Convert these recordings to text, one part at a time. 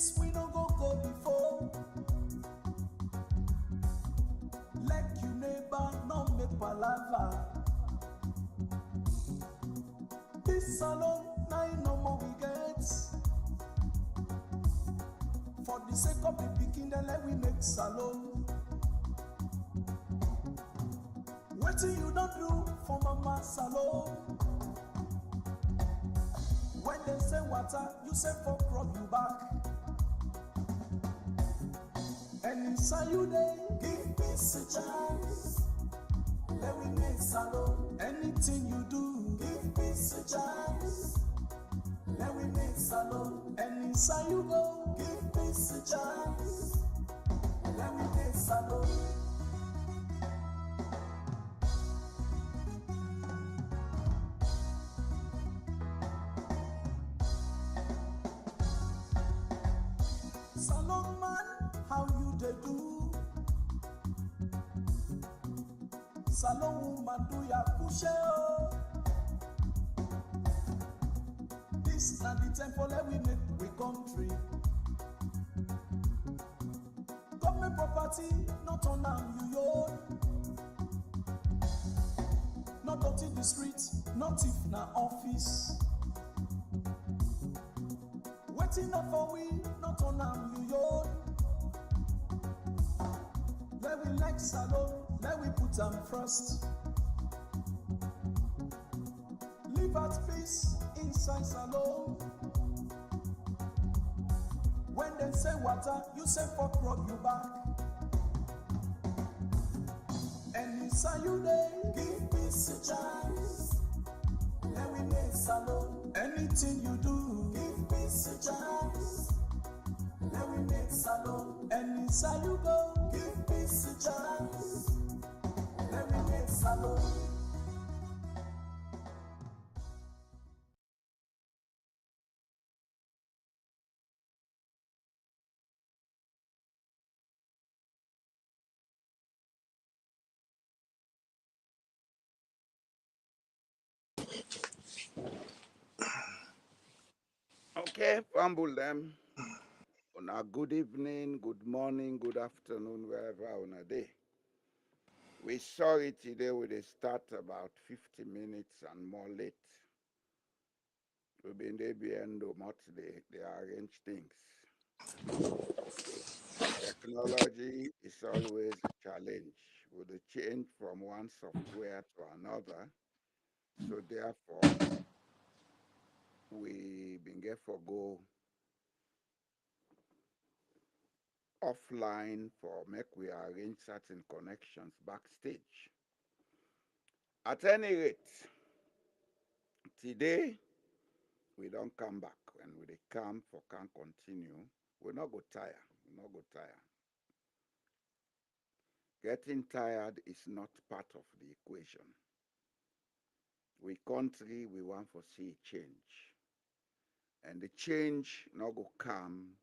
this we no go before. Like you neighbor, no make palava. This salon, now no more we get. For the sake of the picking, then let we make salon. What do you don't do for mama salon? When they say water, you say for crop you back. And inside you they give peace a chance. Let we make salon. Anything you do, give peace a chance. Let we make salon. And inside you go, give peace a chance. Let we make salon. Salon man, how you they do? Salon woman do ya push oh. This na the temple that we make we country. Government property, not on you yo. Not out in the street, not if na office. Waiting up for we, not on you yo. Let we like salon, let we put them first. Live at peace inside salon. When they say water, you say fuck rub you back. And inside you they give peace a chance. Let we make salon. Anything you do, give peace a chance. Let we make salon. And inside you go, give peace a chance. Let me make salon. Okay, fumble them. On a good evening, good morning, good afternoon, wherever on a day. We sorry today we dey start about 50 minutes and more late. We've been there behind the much they arrange things. Technology is always a challenge with the change from one software to another. So therefore, we been get for go offline for make we arrange certain connections backstage. At any rate, today we don't come back and we dey come for can continue. We not go tire. We not go tire. Getting tired is not part of the equation. We country we want for see change. And the change not go come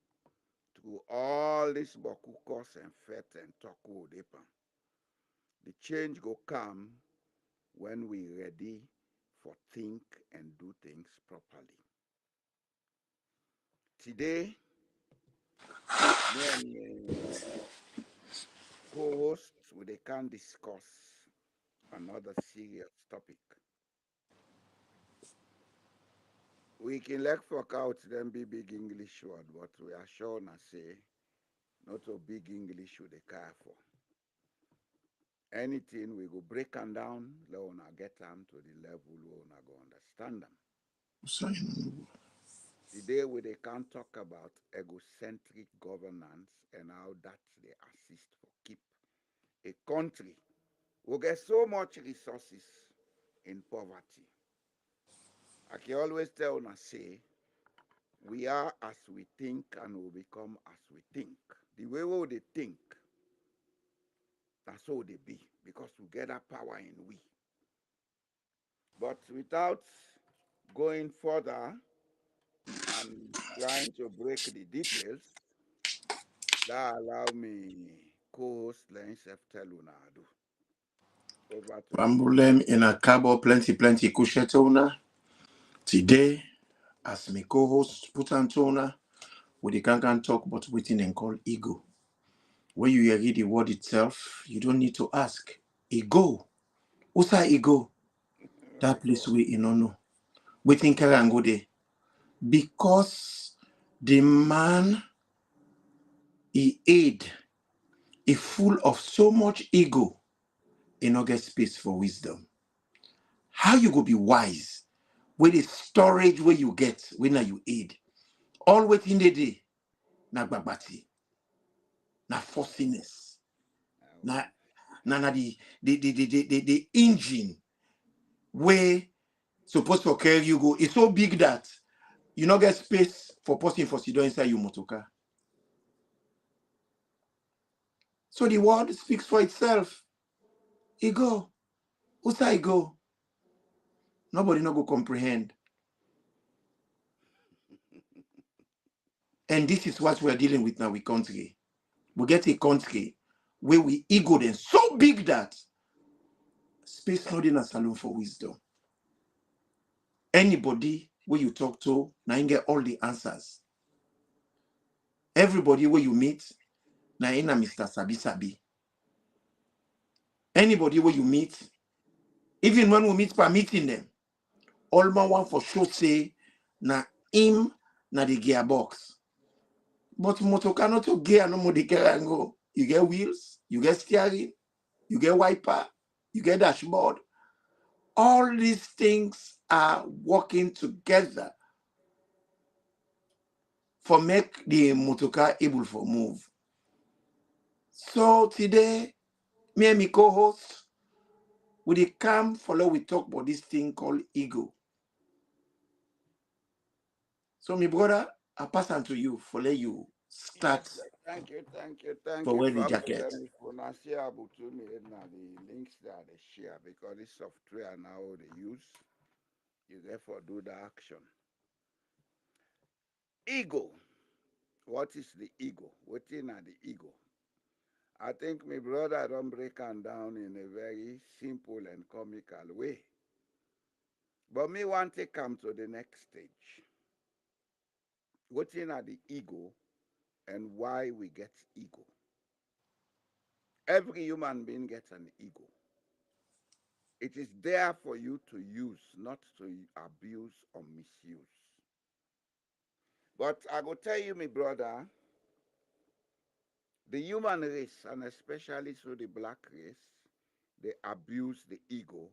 through all this bokukos and fet and talk deeper. The change go come when we ready for think and do things properly. Today, me and co-hosts we can discuss another serious topic. We can like fuck out them be big English word, but we are sure na say not a big English we dey care for. Anything we go break them down, Leone get them to the level Leone go understand them. Today we they can talk about egocentric governance and how that they assist for keep a country who get so much resources in poverty. I can always tell una say we are as we think and we become as we think. The way we they think, that's how they be because we get that power in we. But without going further and trying to break the details, that allow me co-host himself tell una do. Over to Rambulem in a cabo plenty kushetona. Today, as my co-host put Antona, we can talk about waiting and call ego. When you read the word itself, you don't need to ask. Ego. What's that ego? That place we in no. Waiting carry and go there. Because the man he full of so much ego, he no get space for wisdom. How you go be wise with the storage where you get when you aid? All waiting the day, na babati, na fussiness, na the engine where supposed to carry you go. It's so big that you not get space for posting for sit inside your motorcar. So the word speaks for itself. Ego. Who's that ego? Nobody no go comprehend. And this is what we're dealing with now with country. We get a country where we ego them so big that space not in a salon for wisdom. Anybody where you talk to, now you get all the answers. Everybody where you meet, now in a Mr. Sabi Sabi. Anybody where you meet, even when we meet per meeting them, all my one for sure say, na him na the gearbox. But motor cannot to gear no more the gear and go. You get wheels, you get steering, you get wiper, you get dashboard. All these things are working together for make the motor car able for move. So today, me and my co-host, we come follow we talk about this thing called ego. So my brother, I pass on to you for let you start. Yes, thank you. For wear the Family, jacket. them if una share to me now the links that they share because this software now they use, you therefore do the action. Ego. What is the ego? What is the ego? I think my brother don't break it down in a very simple and comical way. But me want to come to the next stage. What is the ego and why we get ego? Every human being gets an ego. It is there for you to use, not to abuse or misuse. But I will tell you, my brother, the human race, and especially so the black race, they abuse the ego.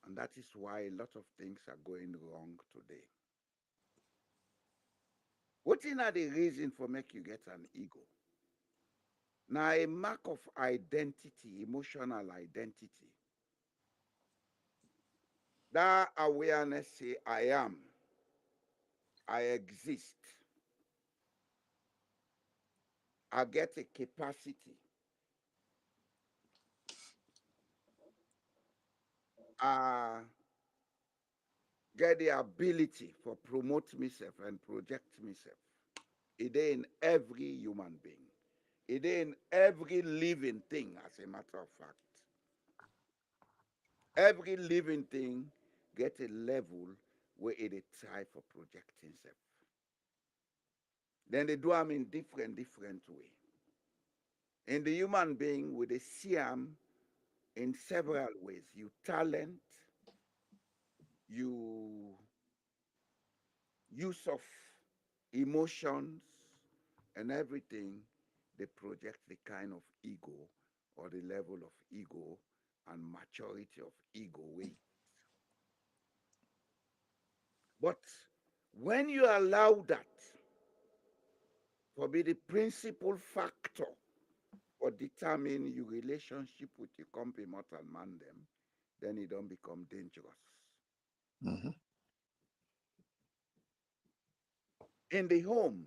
And that is why a lot of things are going wrong today. What is the reason for make you get an ego? Now, a mark of identity, emotional identity. That awareness say, I am, I exist, I get a capacity, I get the ability for promote myself and project myself. It is in every human being. It is in every living thing, as a matter of fact. Every living thing get a level where it try for projecting itself. Then they do them in different way. In the human being, we they see them in several ways. You talent, you use of emotions and everything, they project the kind of ego or the level of ego and maturity of ego weight. But when you allow that for be the principal factor for determine your relationship with your company mortal man them, then it don't become dangerous. Mm-hmm. In the home,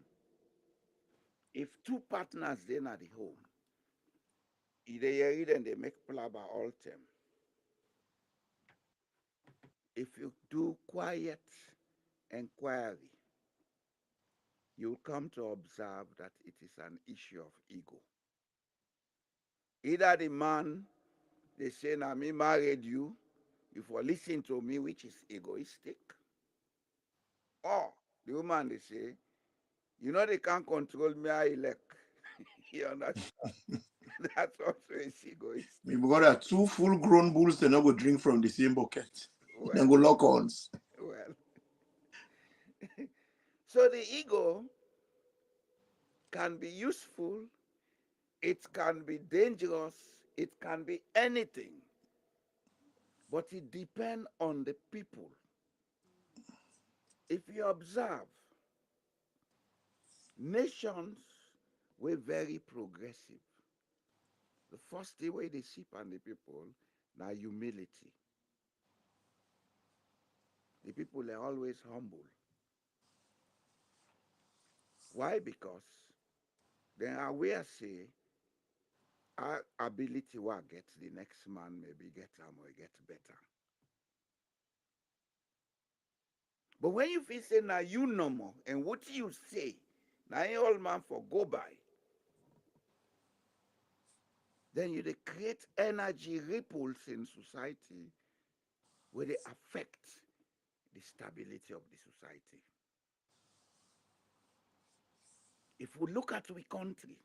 if two partners then at the home, they read and they make plaba all time. If you do quiet inquiry, you'll come to observe that it is an issue of ego. Either the man, they say, now me married you, if you listen to me, which is egoistic, or the woman, they say, You know they can't control me, I elect. You understand? That's also a egoist. Maybe because there are two full-grown bulls, they not go drink from the same bucket. Then Well, go lock horns. well. So the ego can be useful, it can be dangerous, it can be anything, but it depends on the people. If you observe, nations were very progressive. The first thing where they see on the people, now humility. The people are always humble. Why? Because they are aware say our ability will get the next man maybe get him or get better. But when you feel say now you no more and what you say, now you all man for go by, then you they create energy ripples in society where they affect the stability of the society. If we look at we country,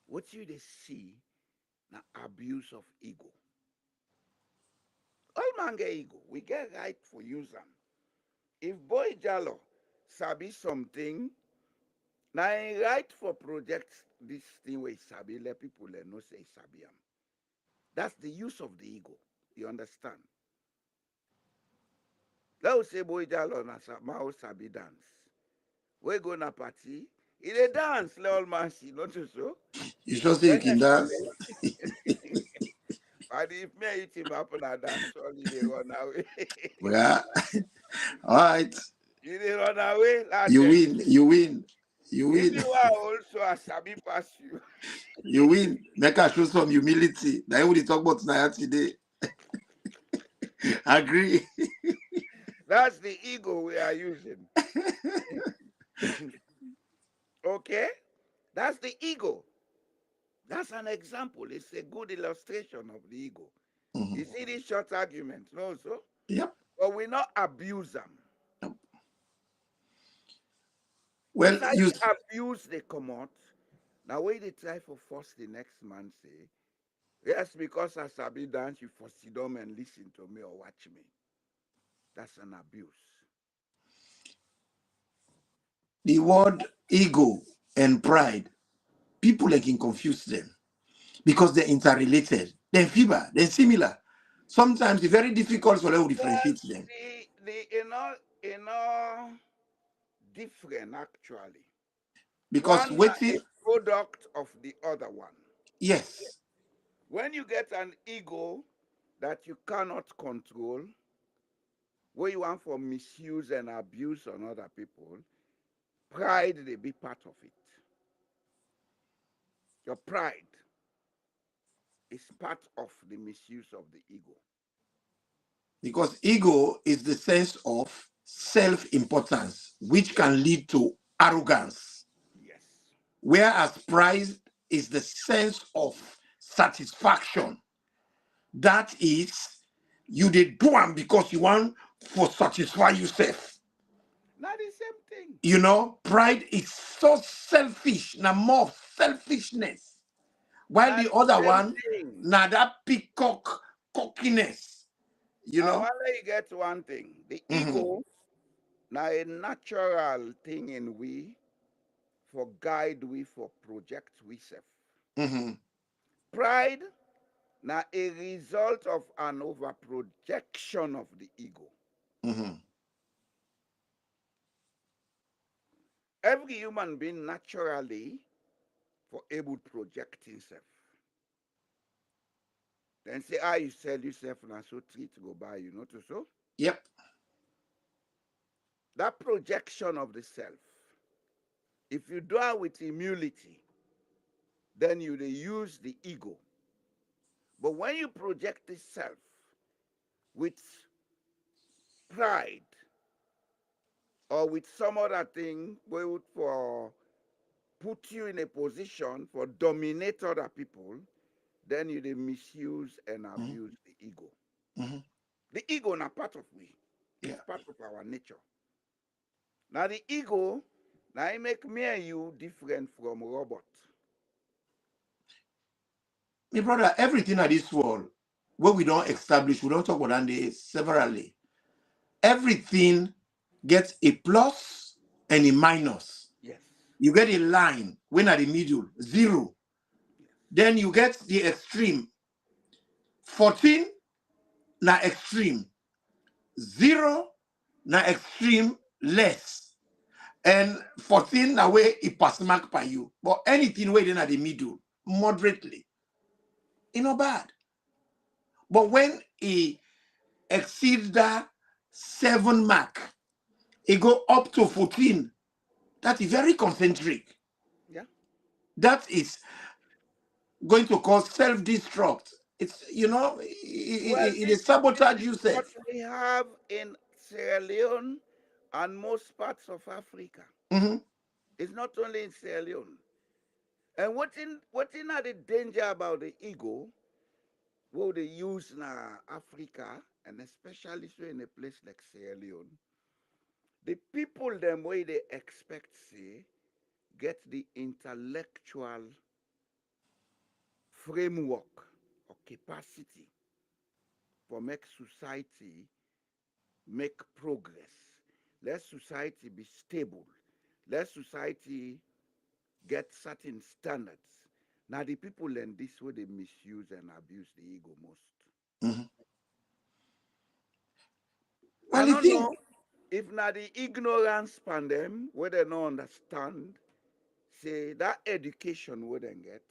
what you they see now abuse of ego. All man get ego. We get right for use them. If boy Jalo sabi something, now right for project this thing where sabi let people let know say sabi am. That's the use of the ego. You understand? Let us say boy Jalo na Mao sabi dance. We go na party. He dey dance, let all man see, not you so? You sure say When you can dance? and if me and him happen at dance, only they run away. Well, all right. You dey run away, lad You them. win. You win. You If win. you are also a sabi pass you, You win. Make us show some humility. That's what we talk about tonight today. Agree. that's the ego we are using. Okay? That's the ego. That's an example. It's a good illustration of the ego. You Mhm. see these short arguments, no, so? Yep. But we not abuse them. Yep. If Well, I you abuse the come out, now when they try for force the next man say, yes, because I sabi dance, you for sit down and listen to me or watch me. That's an abuse. the word ego and pride, people like can confuse them because they're interrelated. They're fiber, they're similar. Sometimes it's very difficult for them to Well, differentiate them the different actually. because One are a waiting, product of the other one. yes, When you get an ego that you cannot control, where you want for misuse and abuse on other people, pride they be part of it. Your pride is part of the misuse of the ego. because ego is the sense of self-importance, which Yes, can lead to arrogance, yes. whereas pride is the sense of satisfaction. That is, you did do them because you want for satisfy yourself. Not the same thing. You know, pride is so selfish, now more of selfishness. While Not the the other same one, thing. now that peacock cockiness, you I know. want to let you get one thing. The Mm-hmm, ego, now a natural thing in we for guide we for project we self. mm-hmm, Pride, now a result of an over projection of the ego. mm-hmm. Every human being naturally for able to project himself. Then say, you sell yourself and so treat go by, you know, to so. Yep. That projection of the self, if you do it with humility, then you use the ego. But when you project the self with pride or with some other thing, we would for put you in a position for dominate other people, then you misuse and Mm-hmm, abuse the ego. mm-hmm. The ego is not part of we. Yeah. It's part of our nature. Now the ego Now I make me and you different from robot. My brother, everything at this world, what we don't establish, we don't talk about that severally. Everything gets a plus and a minus. Yes. You get a line when at the middle, 0. Then you get the extreme. 14 na extreme. 0 na extreme less. And 14 na way it pass mark by you. But anything waiting at the middle, moderately, it's not bad. But when it exceeds that 7 mark, it go up to 14. That is very concentric. Yeah. That is going to cause self-destruct. It's, Well, it this, is sabotage this is what yourself. we have in Sierra Leone and most parts of Africa. Mm-hmm. It's not only in Sierra Leone. And what in are the danger about the ego? What they use in Africa, and especially so in a place like Sierra Leone, the people them way they expect say get the intellectual framework or capacity for make society make progress. Let society be stable. Let society get certain standards. Now the people in this way they misuse and abuse the ego most. Mm-hmm. I Well, the don't thing, know if now the ignorance pan them where they don't understand, say that education would they get,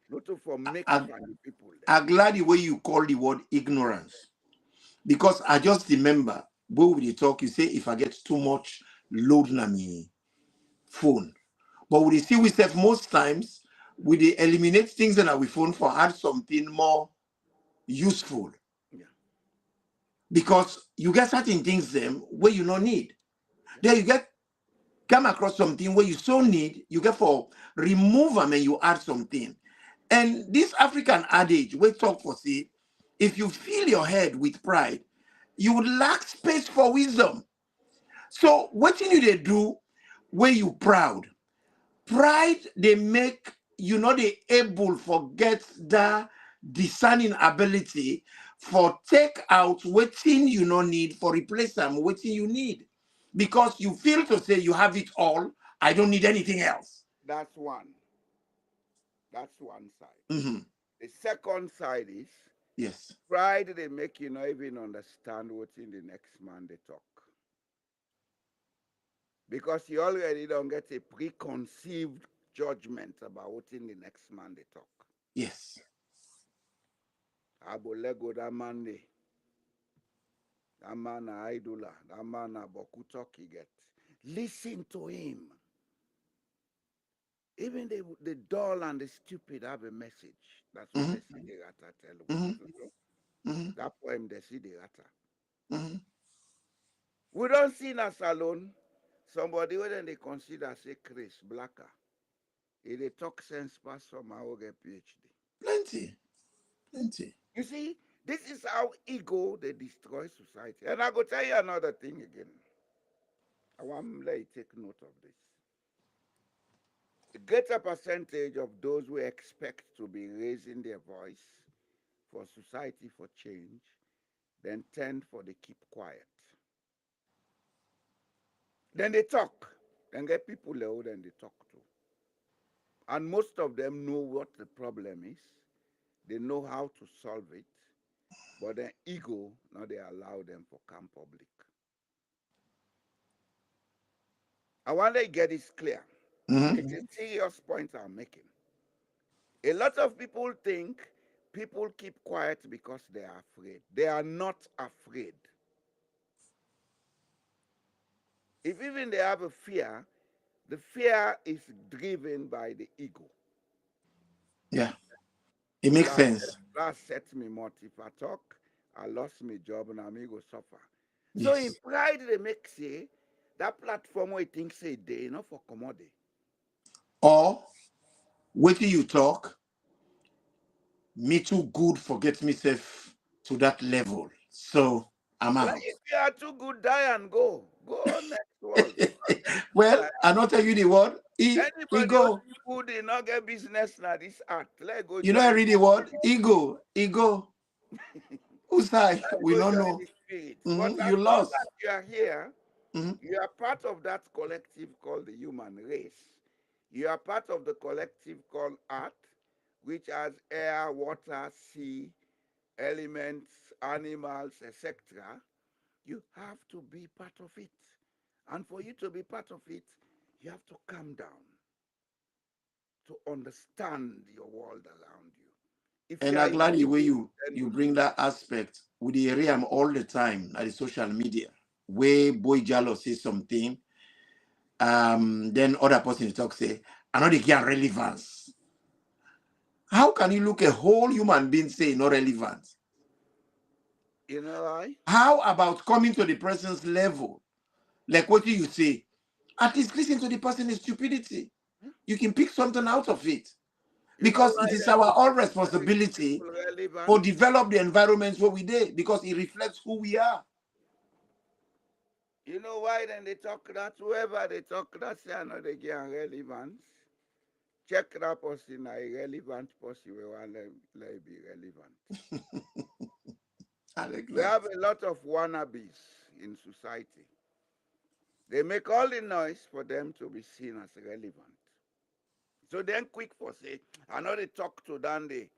not to for make I, pan the people them. I'm glad the way you call the word ignorance. Because I just remember, when we talk, you say, if I get too much load na me phone. But we see we say most times, we dey eliminate things in our phone for add something more useful. Yeah. Because you get certain things them where you don't need. Yeah. Then you get come across something where you so need, you get for remove them and you add something. And this African adage, we talk for say, if you fill your head with pride, you would lack space for wisdom. So what you they do when you proud? Pride they make you not they able forget the discerning ability for take out waiting you no need for replace them waiting you need. Because you feel to say you have it all, I don't need anything else. That's one. That's one side. Mm-hmm. The second side is Yes. pride they make you not even understand what's in the next man they talk. Because you already don't get a preconceived judgment about what's in the next man they talk. Yes. Abolego that man they. That man a idol, that man a boku talk he get. Listen to him. Even the dull and the stupid have a message. That's what Mm-hmm. they see the rata tell. Mm-hmm. Mm-hmm. That poem they see the rata. Mm-hmm. We don't see in a salon somebody who then they consider say Chris Blacker. He they talk sense pass from our get PhD. Plenty. Plenty. You see, this is how ego they destroy society. And I go tell you another thing again. I want to let you take note of this. A greater percentage of those who expect to be raising their voice for society for change then tend for they keep quiet. Then they talk. Then get people there who then they talk to. And most of them know what the problem is. They know how to solve it. But their ego, now they allow them for come public. I want to get this clear. Mm-hmm. It's a serious point I'm making. A lot of people think people keep quiet because they are afraid. They are not afraid. If even they have a fear, the fear is driven by the ego. Yeah. It makes sense. That set me more. If I talk, I lost my job and I'm go suffer. So in Yes. pride, they make say that platform where think say they not for commodity. Or wait till you talk, me too good forget myself to that level. So I'm Well, out. if you are too good, die and go. Go on next world. Well, I not tell you the word. Anybody Ego. who did not get business now this art, let go You know join I the read the word? Ego. Ego. Usai. let We go don't join know. the spirits. But as You long lost. as you are here, Mhm. you are part of that collective called the human race. You are part of the collective called art, which has air, water, sea, elements, animals, etc. You have to be part of it. And for you to be part of it, you have to calm down to understand your world around you. If you And are I'm in glad the way ego, then you you bring lose. that aspect with the area I'm all the time at the social media. Where boy Jalo says something, then other person talk say, I know they get relevance. How can you look a whole human being say not relevant? You know why? How about coming to the person's level? Like what do you say? At least listen to the person's stupidity. You can pick something out of it. You know Because why it is then our own they make responsibility people for relevant? develop the environments where we did, because it reflects who we are. You know why then they talk that? Whoever they talk that say I know they get relevance. Check that person a irrelevant person we want let be relevant. I like We that. have a lot of wannabes in society. They make all the noise for them to be seen as relevant. So then quick for say, I know they talk to Dandy,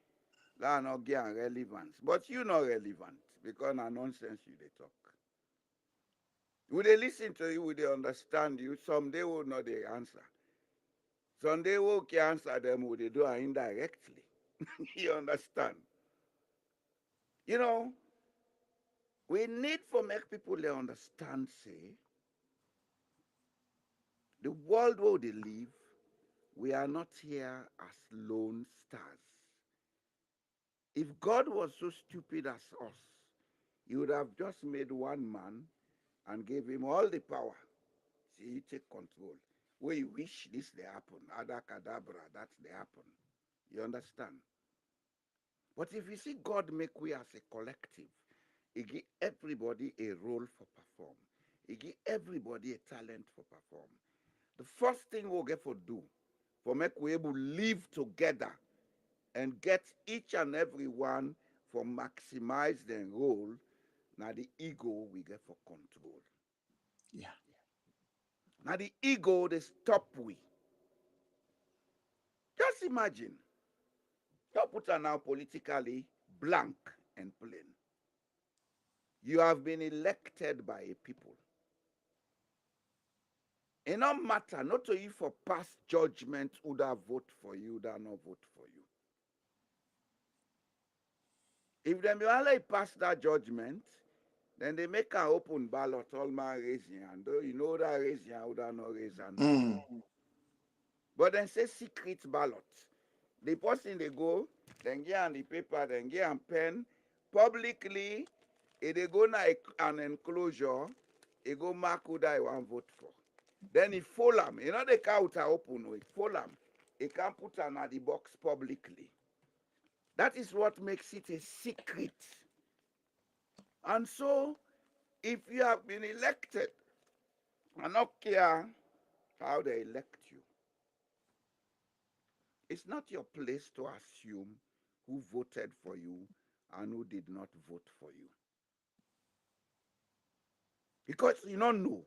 that not get relevance. But you not relevant because na nonsense you they talk. Would they listen to you? Would they understand you? Some they will know the answer. Some they will can answer them. Would they do it indirectly? You understand? You know, we need for make people they understand. Say the world where they live, we are not here as lone stars. If God was so stupid as us, he would have just made one man and gave him all the power. See, you take control. Where you wish this they happen, adakadabra, that they happen. You understand? But if you see God make we as a collective, he give everybody a role for perform. He give everybody a talent for perform. The first thing we'll get for do, for make we able live together and get each and every one for maximize their role, now the ego we get for control. Yeah. Now the ego they stop we. Just imagine, don't put her now politically blank and plain. You have been elected by a people. It not matter, not to you for past judgment who that vote for you, that not vote for you. If them you only pass that judgment, then they make an open ballot, all man raise your hand. Though you know that raise your hand, who that not raise hand. Mm. But then say secret ballot. The person they go, then get on the paper, then get on pen, publicly, if they go na an enclosure, he go mark who that he want vote for. Then he follow him. You know the count are open, he follow him. He can put an at the box publicly. That is what makes it a secret. And so, if you have been elected, I don't care how they elect you. It's not your place to assume who voted for you and who did not vote for you. Because you don't know.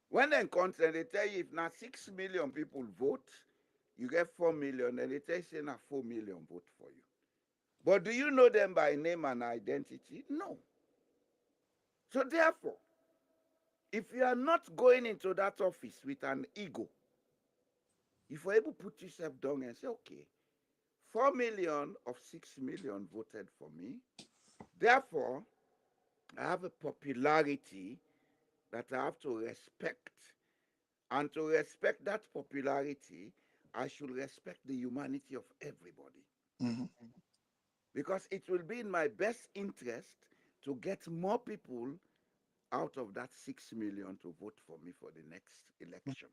When they consent, they tell you if now 6 million people vote, you get 4 million, and they tell you say now 4 million vote for you. But do you know them by name and identity? No. So therefore, if you are not going into that office with an ego, if you're able to put yourself down and say, okay, 4 million of 6 million voted for me, therefore, I have a popularity that I have to respect. And to respect that popularity, I should respect the humanity of everybody. Mhm. Because it will be in my best interest to get more people out of that 6 million to vote for me for the next election.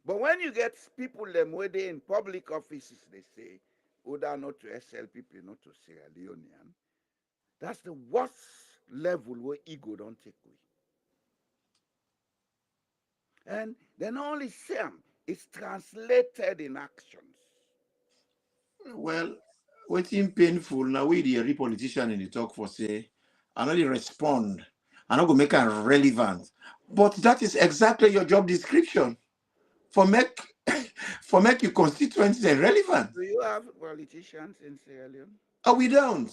But when you get people them where they in public offices, they say, Oda not to SL people, not to Sierra Leonean, that's the worst level where ego don't take away. And then only same is translated in actions. Well, waiting painful now we the every politician in the talk for say, I know they respond. I not go make it relevant. But that is exactly your job description. For make for make your constituents relevant. Do you have politicians in Sierra Leone? Oh, we don't.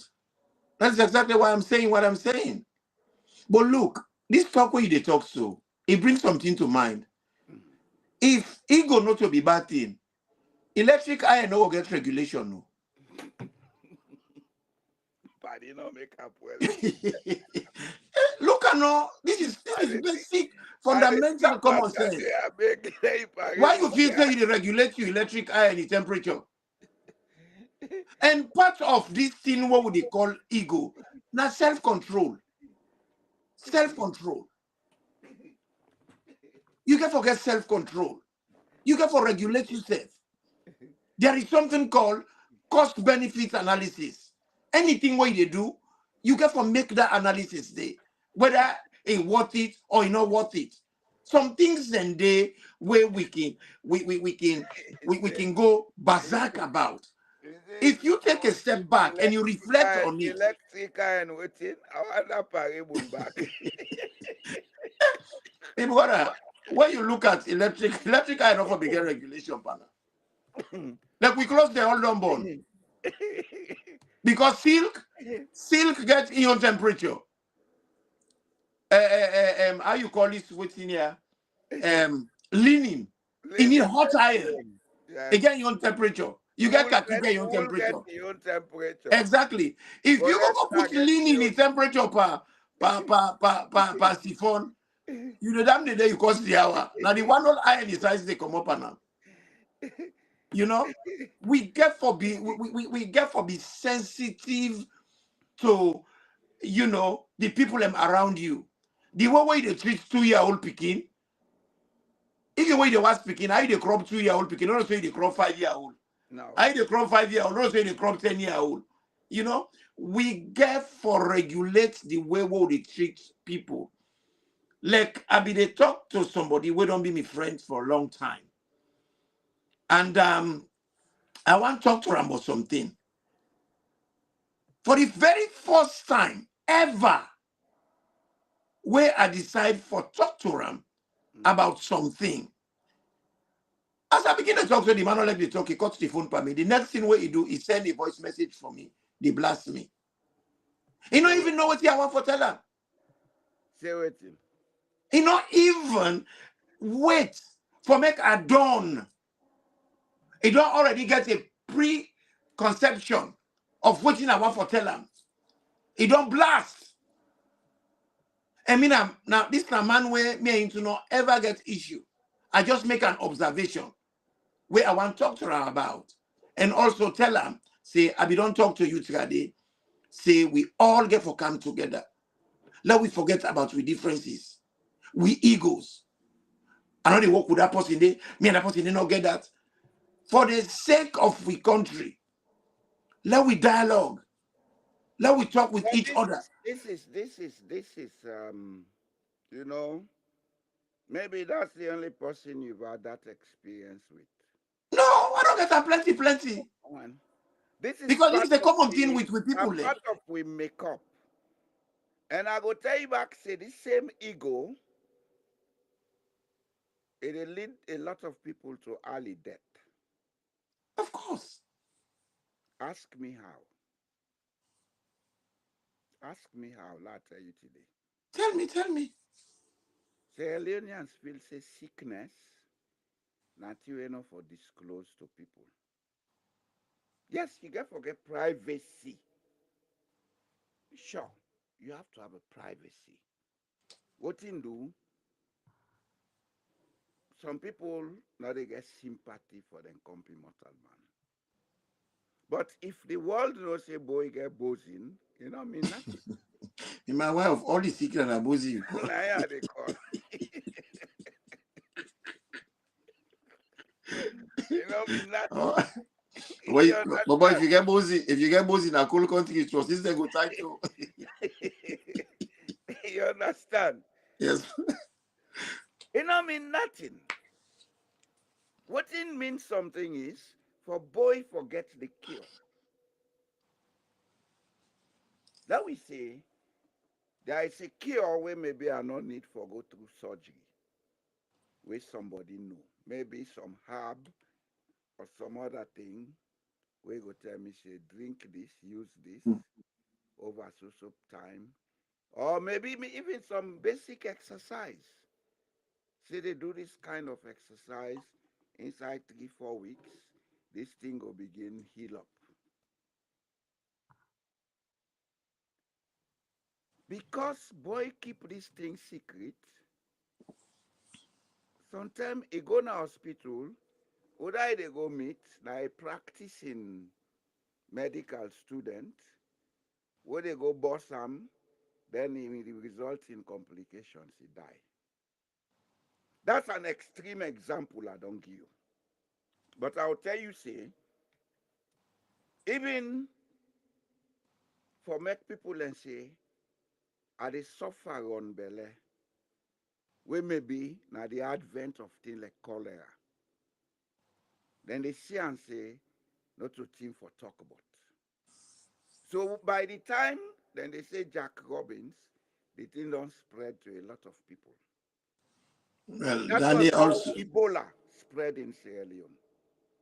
That's exactly why I'm saying what I'm saying. But look, this talk where they talk so, it brings something to mind. If ego not to be bad thing, electric iron no go get regulation. No. But you know, make up well. Look, I know this is basic, fundamental common sense. Why you feel say you regulate your electric iron the temperature? And part of this thing, what would they call ego? Now self-control. Self-control. You can forget self-control. You can for regulate yourself. There is something called cost-benefit analysis. Anything what you do, you can for make that analysis there, whether it worth it or it not worth it. Some things then they where we can go berserk about. If you take a step back and you reflect on it, electric and waiting, I want back. when you look at electric iron offer begin regulation panel. Like we close the whole bond. Because silk gets ion temperature. How you call this within here? Linen. It need hot iron. Yeah. Again, ion temperature. You get ion temperature. Exactly. If you go put linen in temperature per siphon, you know damn the day you cost the hour. Now the one all iron is size they come up now. You know, we get for be sensitive to, you know, the people around you. The way they treat 2-year-old picking, if the way they was picking, I they crop 2-year-old picking, not say they crop 5-year-old. No. I they crop 5-year-old, not say they crop 10-year-old. You know, we get for regulate the way they treat people. Like I be they talk to somebody who don't be my friends for a long time. And I want to talk to him about something. For the very first time ever, where I decide for talk to him about something. As I begin to talk to the man, let me talk, he cuts the phone for me. The next thing what he do is send a voice message for me. They blast me. He don't even know what I want to tell him. Say waiting. He not even wait for make a dawn. He don't already get a preconception of what I want to tell him. He don't blast. I mean, now this is a man where me into not ever get issue. I just make an observation where I want to talk to her about. And also tell her, say, I be don't talk to you today. Say, we all get for come together. Let we forget about we differences. We egos. I know they work with that person there. Me and that person, they not get that. For the sake of we country, let we dialogue. Let we talk with each other. This is you know, maybe that's the only person you've had that experience with. No, I don't get that plenty. This is because this is a common thing with people. Part of we make up. And I go tell you back, say the same ego, it lead a lot of people to early death. Of course. Ask me how. Ask me how, I'll tell you today. Tell me. Say Leonians feel say sickness, not you enough for disclose to people. Yes, you get forget privacy. Sure, you have to have a privacy. What in do? Some people now they get sympathy for them company mortal man. But if the world knows a boy get boozing, you know mean nothing. In my way of all the secret and boozing you call. Now they call. You know mean nothing. Oh. But if you get boozing, in a cool country, it was this they go title. You understand? Yes. It don't mean nothing. What it means something is for boy forget the cure. That we say there is a cure where maybe I no need for go through surgery. Where somebody know. Maybe some herb or some other thing where go tell me say drink this, use this over so time. Or maybe even some basic exercise. Say they do this kind of exercise inside 3-4 weeks, this thing will begin heal up. Because boy keep this thing secret, sometimes he go na hospital, whether they go meet na a practicing medical student, where they go boss am, then it result in complications, he die. That's an extreme example I don't give you. But I'll tell you, say, even for make people and say, are they suffer on belly, we may be now the advent of things like cholera. Then they see and say, not to think for talk about. So by the time then they say Jack Robbins, the thing don't spread to a lot of people. Well, That was Danny how also, Ebola spread in Sierra Leone.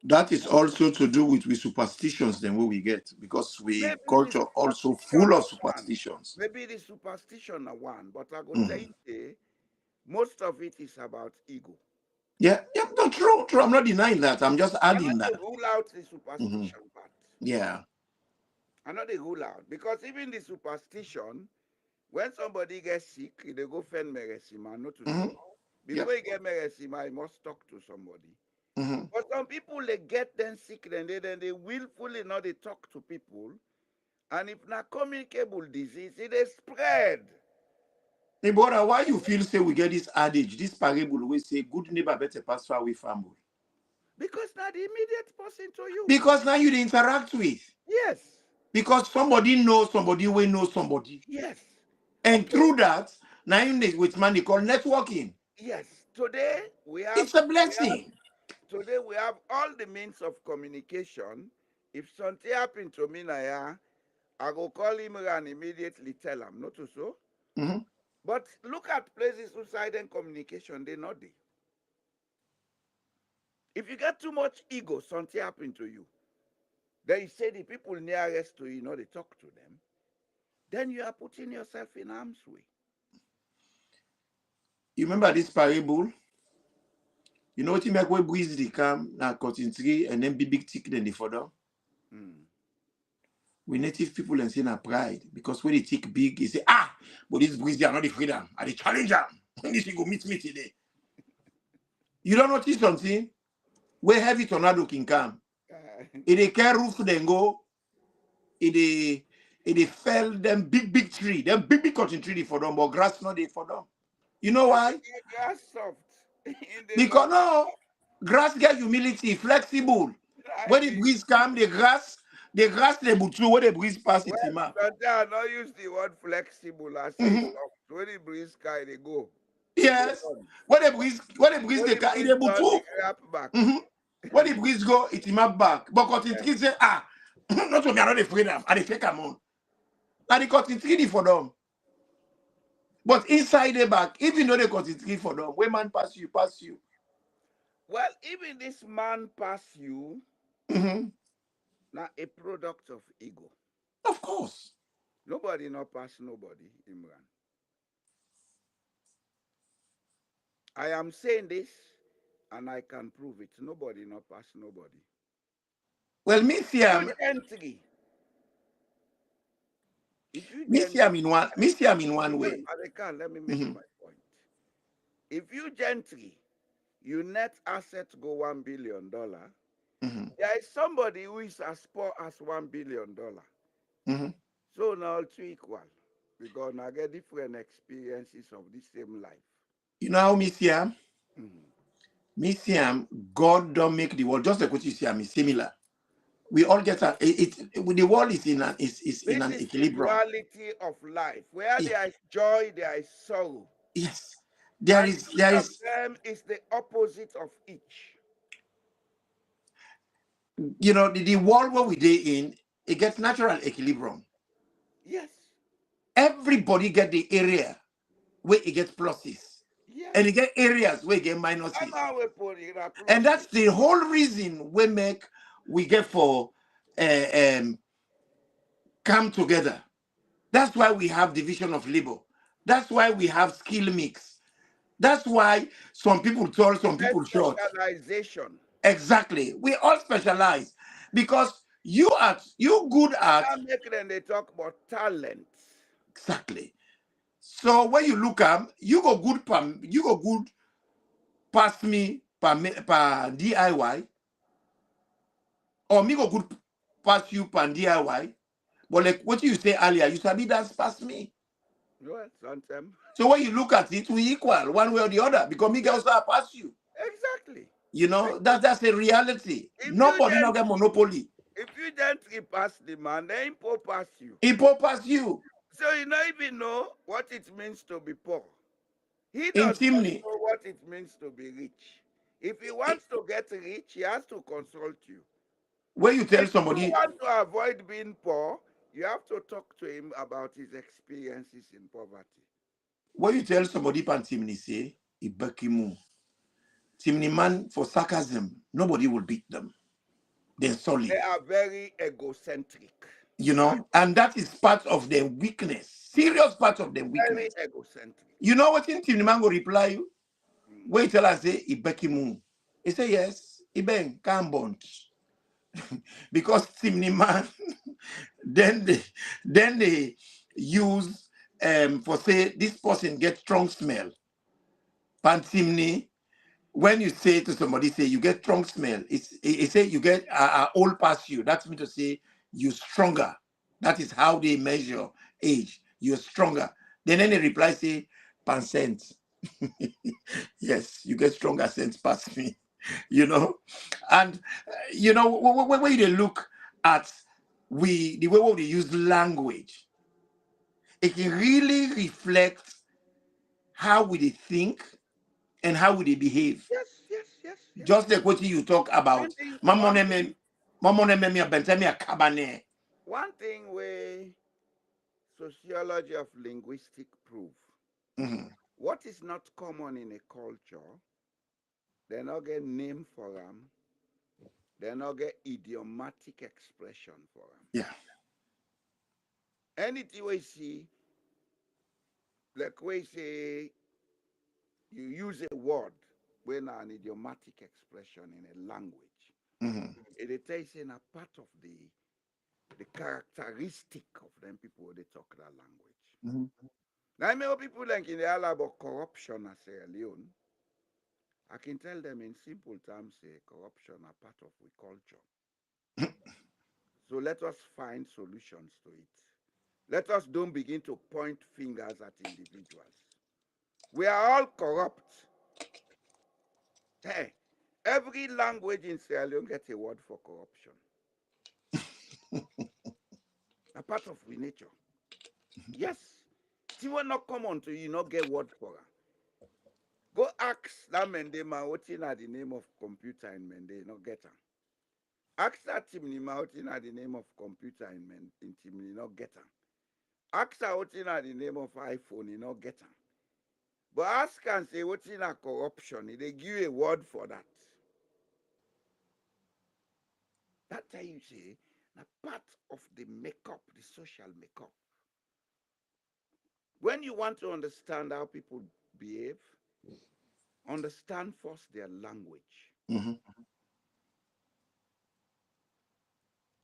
that is also to do with superstitions then what we get, because we Maybe the culture also superstition full of are one. superstitions. Maybe the superstition are one, but I go tell Mhm. you, say, most of it is about ego. Yeah, yeah, no, true, true. I'm not denying that. I'm just I adding not that. they rule out the Mhm. superstition part. Yeah. I know they rule out because even the superstition, when somebody gets sick, they go find meresima, not to Hmm. so. Yeah. Before you get meresima, you must talk to somebody. Hmm. But some people they get them sick, then they willfully not they talk to people. And if not communicable disease, it is spread. Hey, brother, why you feel say we get this adage, this parable, we say good neighbor better pass far away family? Because now the immediate person to you. Because now you dey interact with. Yes. Because somebody knows somebody, we know somebody. Yes. And Okay. through that, now you need with man they call networking. Yes. Today we have It's a we have blessing. today we have all the means of communication. If something happen to me now, I go call him and immediately tell him, not to so. Hmm. But look at places who silent communication, they not there. If you get too much ego, something happen to you. Then you say the people nearest to you, they talk to them. Then you are putting yourself in harm's way. You remember this parable? You know what you make we breeze the cam na cotton tree and then big tick then they fall down. Mm. We native people and say na pride because when they tick big, they say, ah, but this breeze they are not the freedom. I they challenge them. This you go meet me today. You don't notice something? Where heavy tornado can come. If they can roof then go, it they fell them big tree, them big cotton tree for them, but grass not they for them. You know But why? the grass soft in the Because long no, grass get humility, flexible. When the time. breeze come, the grass they butu, when the breeze pass it him up. Sometimes I not use the word flexible. I say Mhm. soft. When the breeze sky they go, it they Yes. run. When the breeze When they the it breeze they done, they butu. grab back. Mhm. When the breeze go, it him up back. But cotton tree say, ah, not to me, I'm not afraid of. I dey take them on. And the cotton tree for them. But inside the back, even though they cotton tree for them, when man pass you, pass you. Well, even this man pass you, Mhm. now a product of ego. Of course. Nobody not pass nobody, Imran. I am saying this, and I can prove it. Nobody not pass nobody. Well, If you gently, if you gently, me see him in one wait, way. Adekan, let me make Mhm. my point. If you gently, you net asset go $1 billion, Mhm. there is somebody who is as poor as $1 billion. Mhm. So now two equal. Because now get different experiences of the same life. You know how me see him? Mhm. Me see him, God don't make the world, just like what you see him, is similar. We all get the world is in an This an is the equilibrium. duality of life. Where Yeah. there is joy, there is sorrow. Yes. And There each of is them is the opposite of each. you know the world where we day in, it gets natural equilibrium. Yes. Everybody get the area where it gets pluses. Yes. And you get areas where you get I'm minuses. always putting it up. And that's the whole reason we get for come together. That's why we have division of labor. That's why we have skill mix. That's why some people tall, some people short. Specialization. Exactly. We all specialize because you good at I'm making them they talk about talent. exactly. So when you look at you go good past me per DIY, or me go good past you per DIY. But like what you say earlier, you sabi dance past me. Well, sometimes. So when you look at it, we equal one way or the other because me also pass you. Exactly. You know, that's a reality. If Nobody not get monopoly. you don't pass the man, then Impo pass you. Impo pass you. So you don't even know what it means to be poor. He In does not chimney. know what it means to be rich. If he wants to get rich, he has to consult you. When you tell If somebody, you want to avoid being poor, you have to talk to him about his experiences in poverty. when you tell somebody pan chimney say, Ibekimu. Chimney man for sarcasm, nobody will beat them. They're solid. They are very egocentric. You know, and that is part of their weakness. Serious part of their Very weakness. egocentric. You know what chimney man will reply you? When you tell us say Ibekimu. He say yes, Iben can't bond. Because chimney man then they use for say this person gets strong smell. Pan chimney, when you say to somebody say you get strong smell, it say you get old past you. That's mean to say you're stronger. That is how they measure age. You're stronger. Then they reply say pan sense. Yes, you get stronger sense past me. You know, and you know when they look at the way we use language, it can really reflect how we think and how we behave. Yes. Just like what you talk about. One thing where sociology of linguistic prove, what is not common in a culture, they not get name for them, they not get idiomatic expression for them. Yeah. Anything we see, like we say, you use a word when an idiomatic expression in a language. It is in a part of the characteristic of them people they talk that language. Now, I know people like in the all about corruption as a Leone. I can tell them in simple terms, say corruption are part of the culture. So let us find solutions to it. Let us don't begin to point fingers at individuals. We are all corrupt. Hey, every language in Sierra Leone gets a word for corruption. A part of we nature. Yes. It will not come on to you, not get word for her. Go ask that Mende man what's in the name of computer in Mende, not get her. Ask that Timni man what's in the name of computer in Timni, not get her. Ask her what's in the name of iPhone, you not get her. But ask and say what's in a corruption, they give you a word for that. That's how you say, a part of the makeup, the social makeup. When you want to understand how people behave, understand first their language.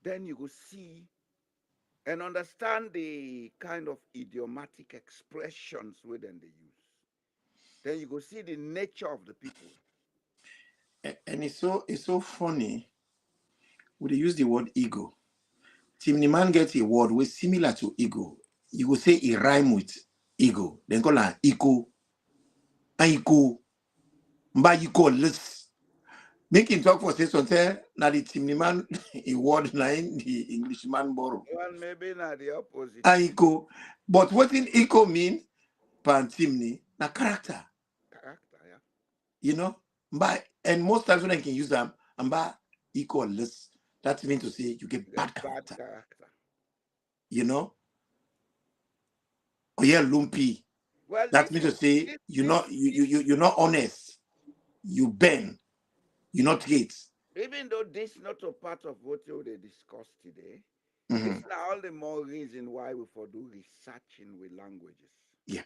Then you will see and understand the kind of idiomatic expressions within they use. Then you go see the nature of the people. And it's so funny. When they use the word ego, Timni man gets a word which similar to ego. You will say it rhyme with ego. Then call it ego. Iko. Mba iko list. Make him talk for say something. Now the Timni man a word nine the Englishman borrow. Well, maybe not the opposite. And eco. But what in eco mean? Pan Timni na character. Character, yeah. You know? By and most times when I can use them, and by equalless, that means to say you get You get bad bad character. character. You know? Or yeah, lumpy. Well, That means to say you're not honest. You bend. You not hate. even though this not a part of what you they discussed today, Mm-hmm. this now all the more reason why we for do researching with languages. Yeah.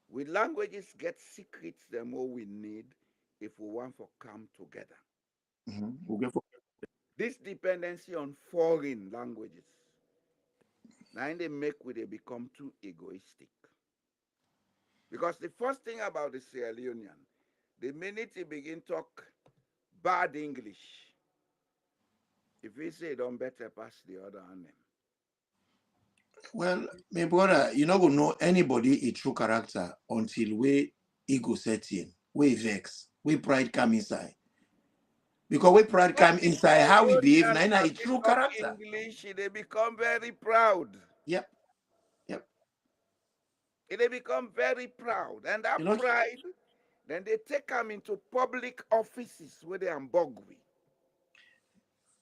With languages get secrets the more we need if we want to come together. Mm-hmm. We'll get for This dependency on foreign languages, now they make we they become too egoistic. Because the first thing about the Sierra Leonean, the minute he begin talk bad English, if we say don't better pass the other on them. well, my brother, you not gonna know anybody a true character until we ego set in, we vex, we pride come inside. Because we pride When come the inside how we behave, Sierra now a Leonean true talk character. English, they become very proud. Yep. Yep. They become very proud. And that You know, pride, then they take them into public offices where they are bugwy.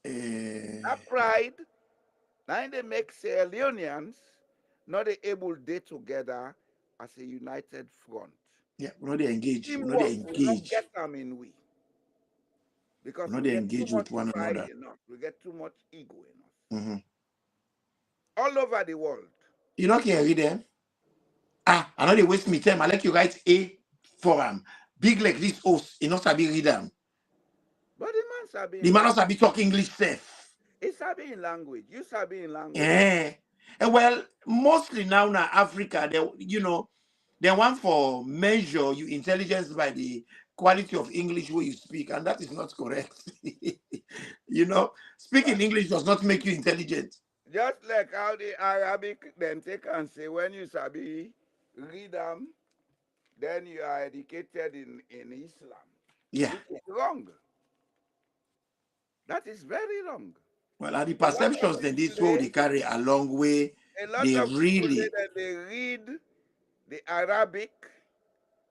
uh, That pride, now they make Sierra Leoneans not able to day together as a united front. yeah, we know they engage, we know they Teamwork will not engage, get them in we. we Because know we they get too engage much with one pride another. in us. We get too much ego in us. Mm-hmm. All over the world. You know, can read them? Ah, I know they waste me time. I like you write A for them. Big like this host, you know, sabi read them. But the man sabi The in man also language. sabi talk English safe. He sabi in language. You sabi in language. Eh. Well, mostly now Africa, they they want for measure you intelligence by the quality of English where you speak, and that is not correct. Speaking But English does not make you intelligent. just like how the Arabic then take and say when you sabi read them, then you are educated in Islam, Yeah. which is wrong. That is very wrong. Well, are the A lot of perceptions then this people whole say, they carry a long way. a lot They of people say really that they read the Arabic,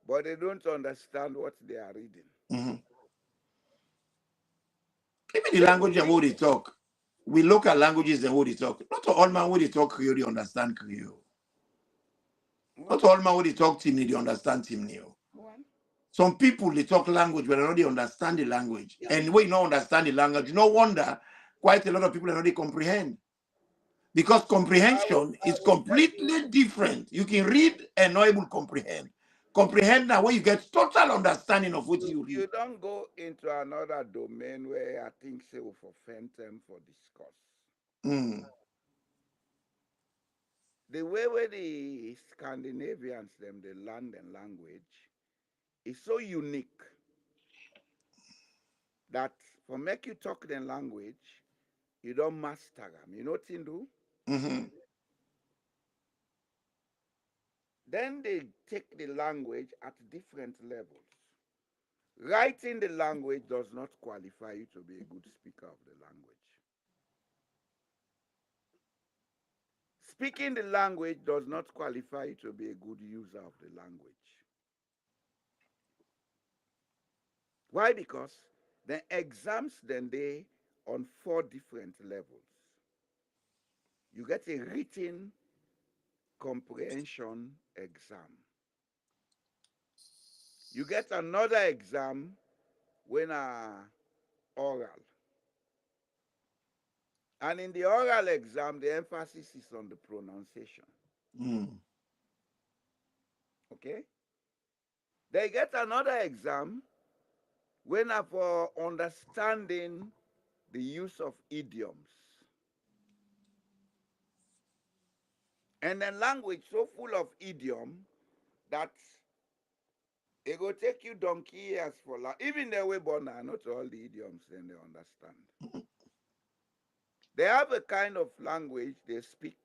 but they don't understand what they are reading. mhm. Even the They language will and read. what they talk. We look at languages and what they talk. Not all man what they talk Creole, they understand Creole. One, Not all man what they talk Timni, they understand Timni. one. Some people they talk language, but they don't they understand the language. Yeah. And when you don't understand the language, no wonder quite a lot of people are not they comprehend. Because comprehension I is will tell you, completely different. You can read and not able to comprehend. Comprehend now where you get total understanding of what you read. you don't go into another domain where I think say will offend them for discuss. Mm. The way where the Scandinavians them they learn their language is so unique that for make you talk the language, you don't master them. You know what you do? Mm-hmm. Then they take the language at different levels. Writing the language does not qualify you to be a good speaker of the language. Speaking the language does not qualify you to be a good user of the language. Why? Because the exams then they on 4 different levels. You get a written comprehension exam. You get another exam when oral. And in the oral exam, the emphasis is on the pronunciation. Mm. Okay? They get another exam when for understanding the use of idioms. And then language so full of idiom that it will take you donkey years for even the way born are not all the idioms then they understand. They have a kind of language they speak,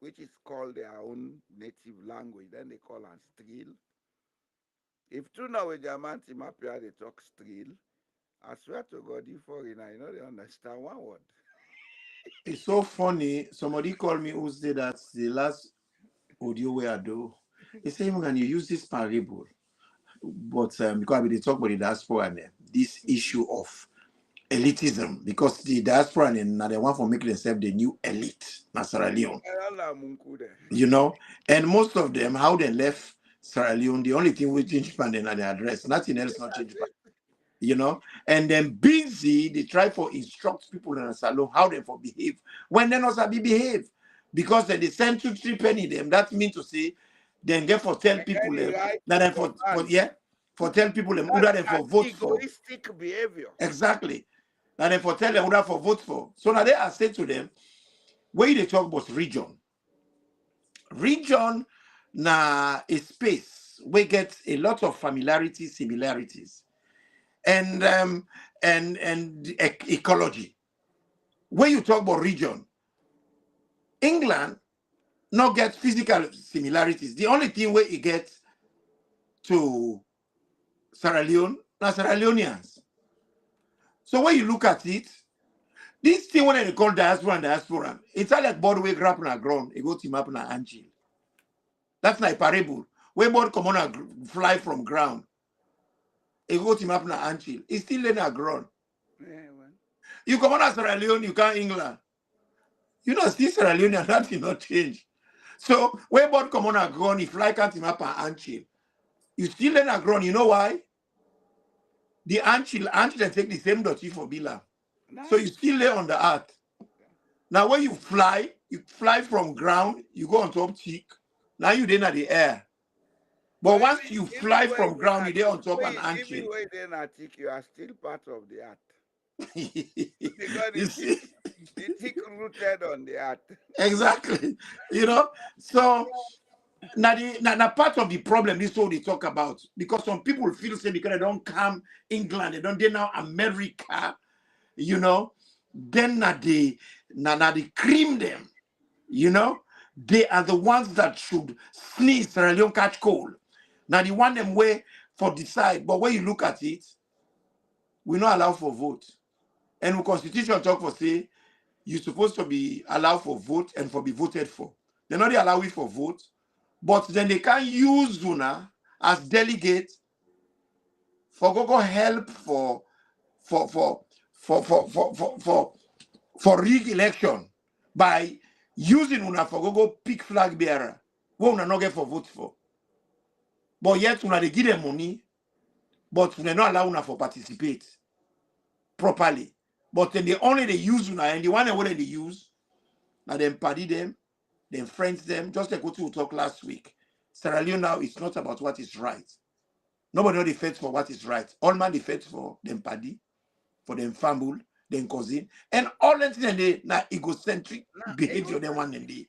which is called their own native language. Then they call it strill. If two Norwegian man team up here, they talk strill, I swear to God, you foreigner, you know they understand one word. It's so funny. Somebody called me who said that the last audio where I do. He said, "Can you use this parable?" But because we talk about the diaspora and this issue of elitism, because the diaspora and now they want to make themselves the new elite, na Sierra Leone, you know, and most of them how they left Sierra Leone, the only thing we change pan and the address, nothing else not change pan, you know, and then busy they try for instruct people in a salon how they for behave when they not be behave because they send 2-3 penny them. That means to say then get for tell people them Right that then to for command. yeah for tell people them who That's that for an vote for. egoistic behavior. Exactly. And then for tell them who that for vote for. So now they are said to them, where they talk about region. Region na a space where get a lot of familiarity, similarities, and ecology. When you talk about region, England not get physical similarities. The only thing where it gets to Sierra Leone, na Sierra Leoneans. So when you look at it, this thing when they call diaspora, it's all like board way grab na ground, it go team up na angel. That's not a parable. Where board come on and fly from ground, it go team up na angel. It's still in a ground. Yeah, man. You come on Sierra Leone, you can't England. You know, still Sierra Leone, and that did not change. So where board come on and ground, if fly can't team up an angel. You still in a ground. You know why? The angel take the same dotty for Bila. Nice. So you still lay on the earth. Now when you fly from ground, you go on top cheek. Now you then at the air. But once you fly from ground, you there on top an angel. Even when they're not thick, you are still part of the earth. Because You see? the thick rooted on the earth. Exactly. You know? So now part of the problem is what they talk about. Because some people feel say because they don't come England, they now America, you know, then they cream them, you know. They are the ones that should sneeze Sierra Leone catch cold. Now the one them way for decide, but when you look at it, we not allow for vote. And the constitution talk for say you're supposed to be allowed for vote and for be voted for. They're not allow it for vote, but then they can use Zuna as delegate for go help for re-election by using una for go pick flag bearer. What una not get for vote for. But yet una they give them money, but they not allow una for participate properly. But then they use una, and the one that they use, now them party them, then friends them, just like what we talked last week. Sierra Leone now is not about what is right. Nobody know the fight for what is right. All man the fight for them party, for them family, them cousin, and all that things they na egocentric behavior they want in the.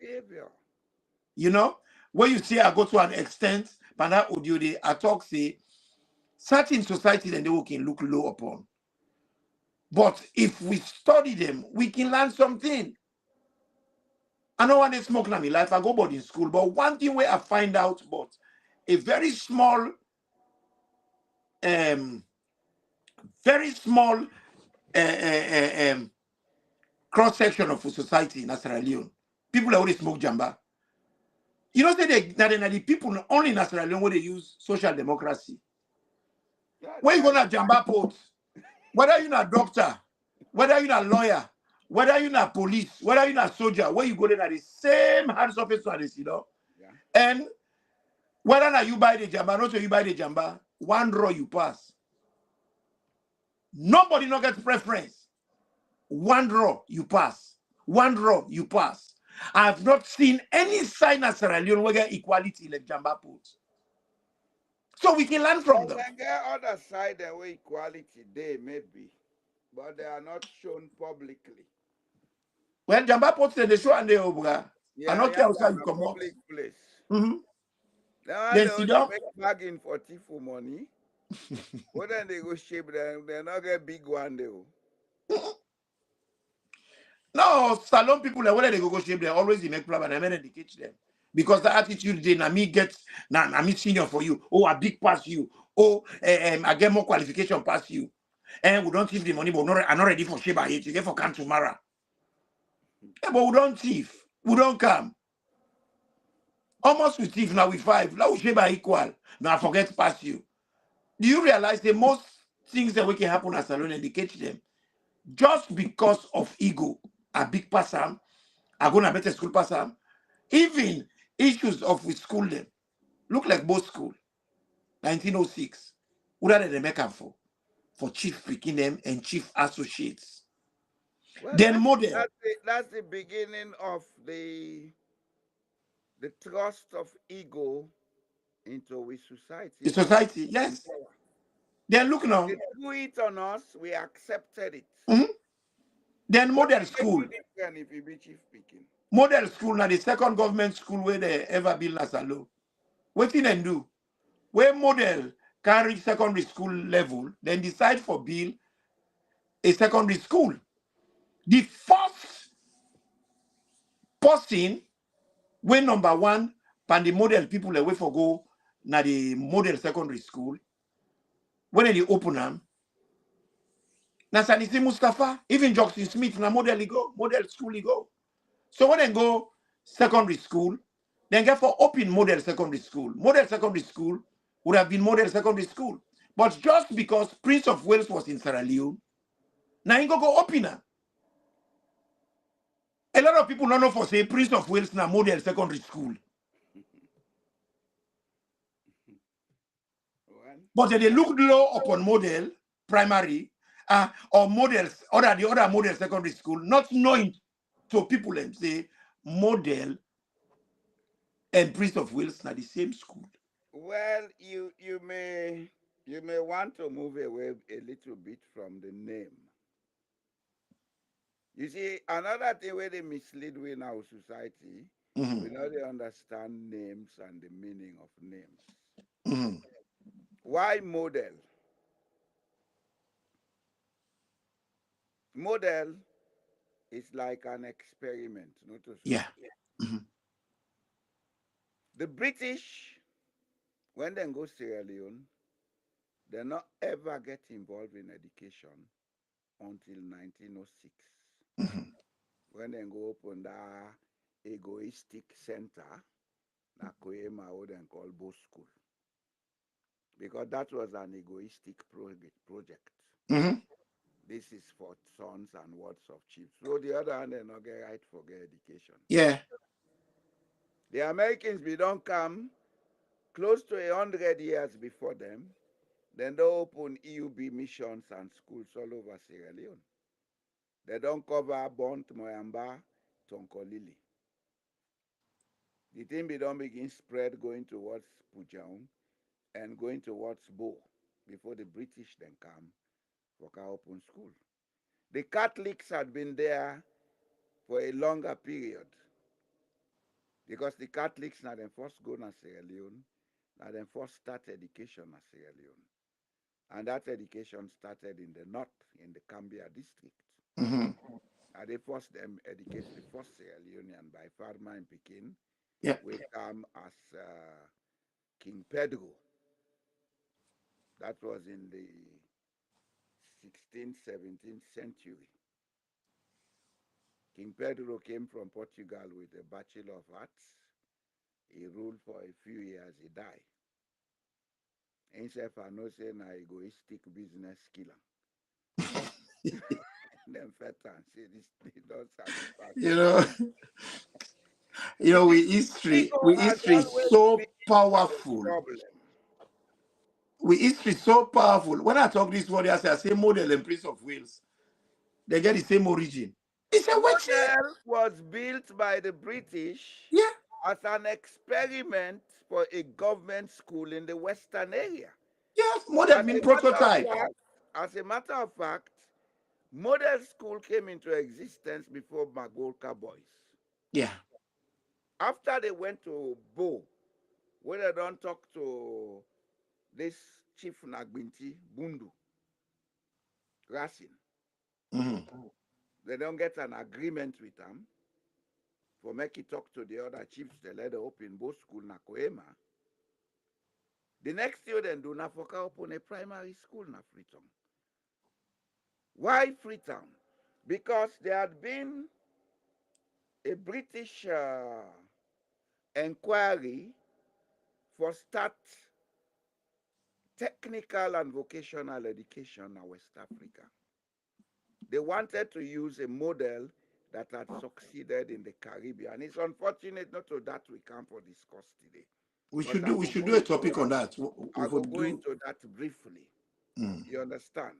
You know, when you see I go to an extent, but that audio they I talk say certain society then they can look low upon. But if we study them, we can learn something. I know when they smoke in my life, I go board in school, but one thing where I find out about a very small cross section of society in Sierra Leone. People that only smoke jamba. You know, say that the people only in Sierra Leone where they use social democracy. Where you gonna jamba port? Whether you're not a doctor, whether you're not a lawyer, whether you're not police, whether you're not a soldier, where you go there at the same hand surface service, you know. Yeah. And whether not you buy the jamba, not so you buy the jamba, one draw you pass. Nobody not get preference. One draw you pass. One draw you pass. I have not seen any sign of Sierra Leone where get equality like jamba put. So we can learn from them. There are other side where equality they may be, but they are not shown publicly. Well, jamba put they show and they obra. Yeah, I not tell how you come out. Public place. Mm-hmm. Then they make bargain for tifu money. But then they go shape them, they not get big one though. No, salon people whether they go shape, they always make plan and I mean educate them. Because the attitude they na me get na me senior for you. Oh, I big pass you. Oh, I get more qualification past you. And we don't thief the money, but I'm not ready for Sheba yet. You get for come tomorrow. But we don't thief. We don't come. Almost we thief now with 5. Now we Sheba equal. Now I forget past you. Do you realize the most things that we can happen as alone indicate them? Just because of ego, a big person, I go to better school person, even issues of with school them. Look like both school, 1906. What are they make up for chief picking them and chief associates? Well, Then model. that's the beginning of the thrust of ego into we society. The society, yes. Then look now. They threw it on us, we accepted it. Then What model make school. you different if you be chief speaking? Model school now the second government school where they ever build Nasalo. What thing they do? Where model can reach secondary school level, then decide for build a secondary school. The first person when number one pan the model people away for go na the model secondary school. When they open them, na Sanisi Mustafa, even Jackson Smith na model school he go. So when they go secondary school, then get for open model secondary school. Model secondary school would have been model secondary school. But just because Prince of Wales was in Sierra Leone, now he go open her. A lot of people don't know for say Prince of Wales na model secondary school. Well, But they look low upon model primary or models, or the other model secondary school, not knowing to people and say model and Prince of Wales are the same school. well, you may want to move away a little bit from the name. You see, another thing where they mislead we in our society, we know they understand names and the meaning of names. Why model? Model is like an experiment, not to Yeah. The British, when they go Sierra Leone, they not ever get involved in education until 1906. When they go open the egoistic center, na Koema, what they call Bo School. Because that was an egoistic project. This is for sons and wards of chiefs. So the other hand, they not get right for get education. Yeah. The Americans, we don't come close to 100 years before them. Then they open EUB missions and schools all over Sierra Leone. They don't cover Bont, Moyamba, Tonkolili. The thing we don't begin spread going towards Pujaun and going towards Bo before the British then come for our open school. The Catholics had been there for a longer period because the Catholics now then first go to Sierra Leone, now then first start education in Sierra Leone. And that education started in the north, in the Cambia district. And they first them educate the first Sierra Leonean by Farmer in Pekin. Yeah. We come as King Pedro. That was in the 16th, 17th century. King Pedro came from Portugal with a Bachelor of Arts. He ruled for a few years, he died. Himself, I know say na egoistic business killer. Them veterans say this they don't sacrifice. You know, You see, ego we has history is always so been the powerful. problem. We history so powerful. When I talk this word, I say model and Prince of Wales. They get the same origin. It's a witch. Model was built by the British Yeah. as an experiment for a government school in the Western area. Yes. Model As mean a matter of prototype. fact, model school came into existence before Magorka boys. Yeah. After they went to Bo, where they don't talk to this Chief Nagbinti Bundu Racing, they don't get an agreement with them for make it talk to the other chiefs. They let open Bo school na Koema. The next year, then do na foka open a primary school na Freetown. Why Freetown? Because there had been a British inquiry for start technical and vocational education in West Africa. They wanted to use a model that had succeeded in the Caribbean. It's unfortunate not to that we come for discuss today. We But should do a topic on that. I We will would go do. into that briefly. You understand?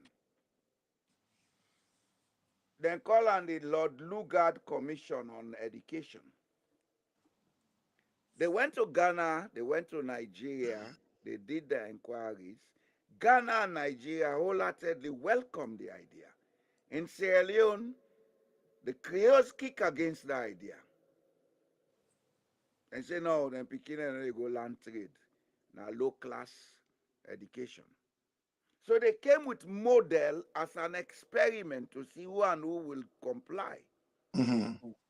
Then call on the Lord Lugard Commission on Education. They went to Ghana, they went to Nigeria, they did the inquiries. Ghana and Nigeria wholeheartedly welcomed the idea. In Sierra Leone, the Creoles kick against the idea and say, no, then Pekin and they go land trade. Now low class education. So they came with model as an experiment to see who and who will comply.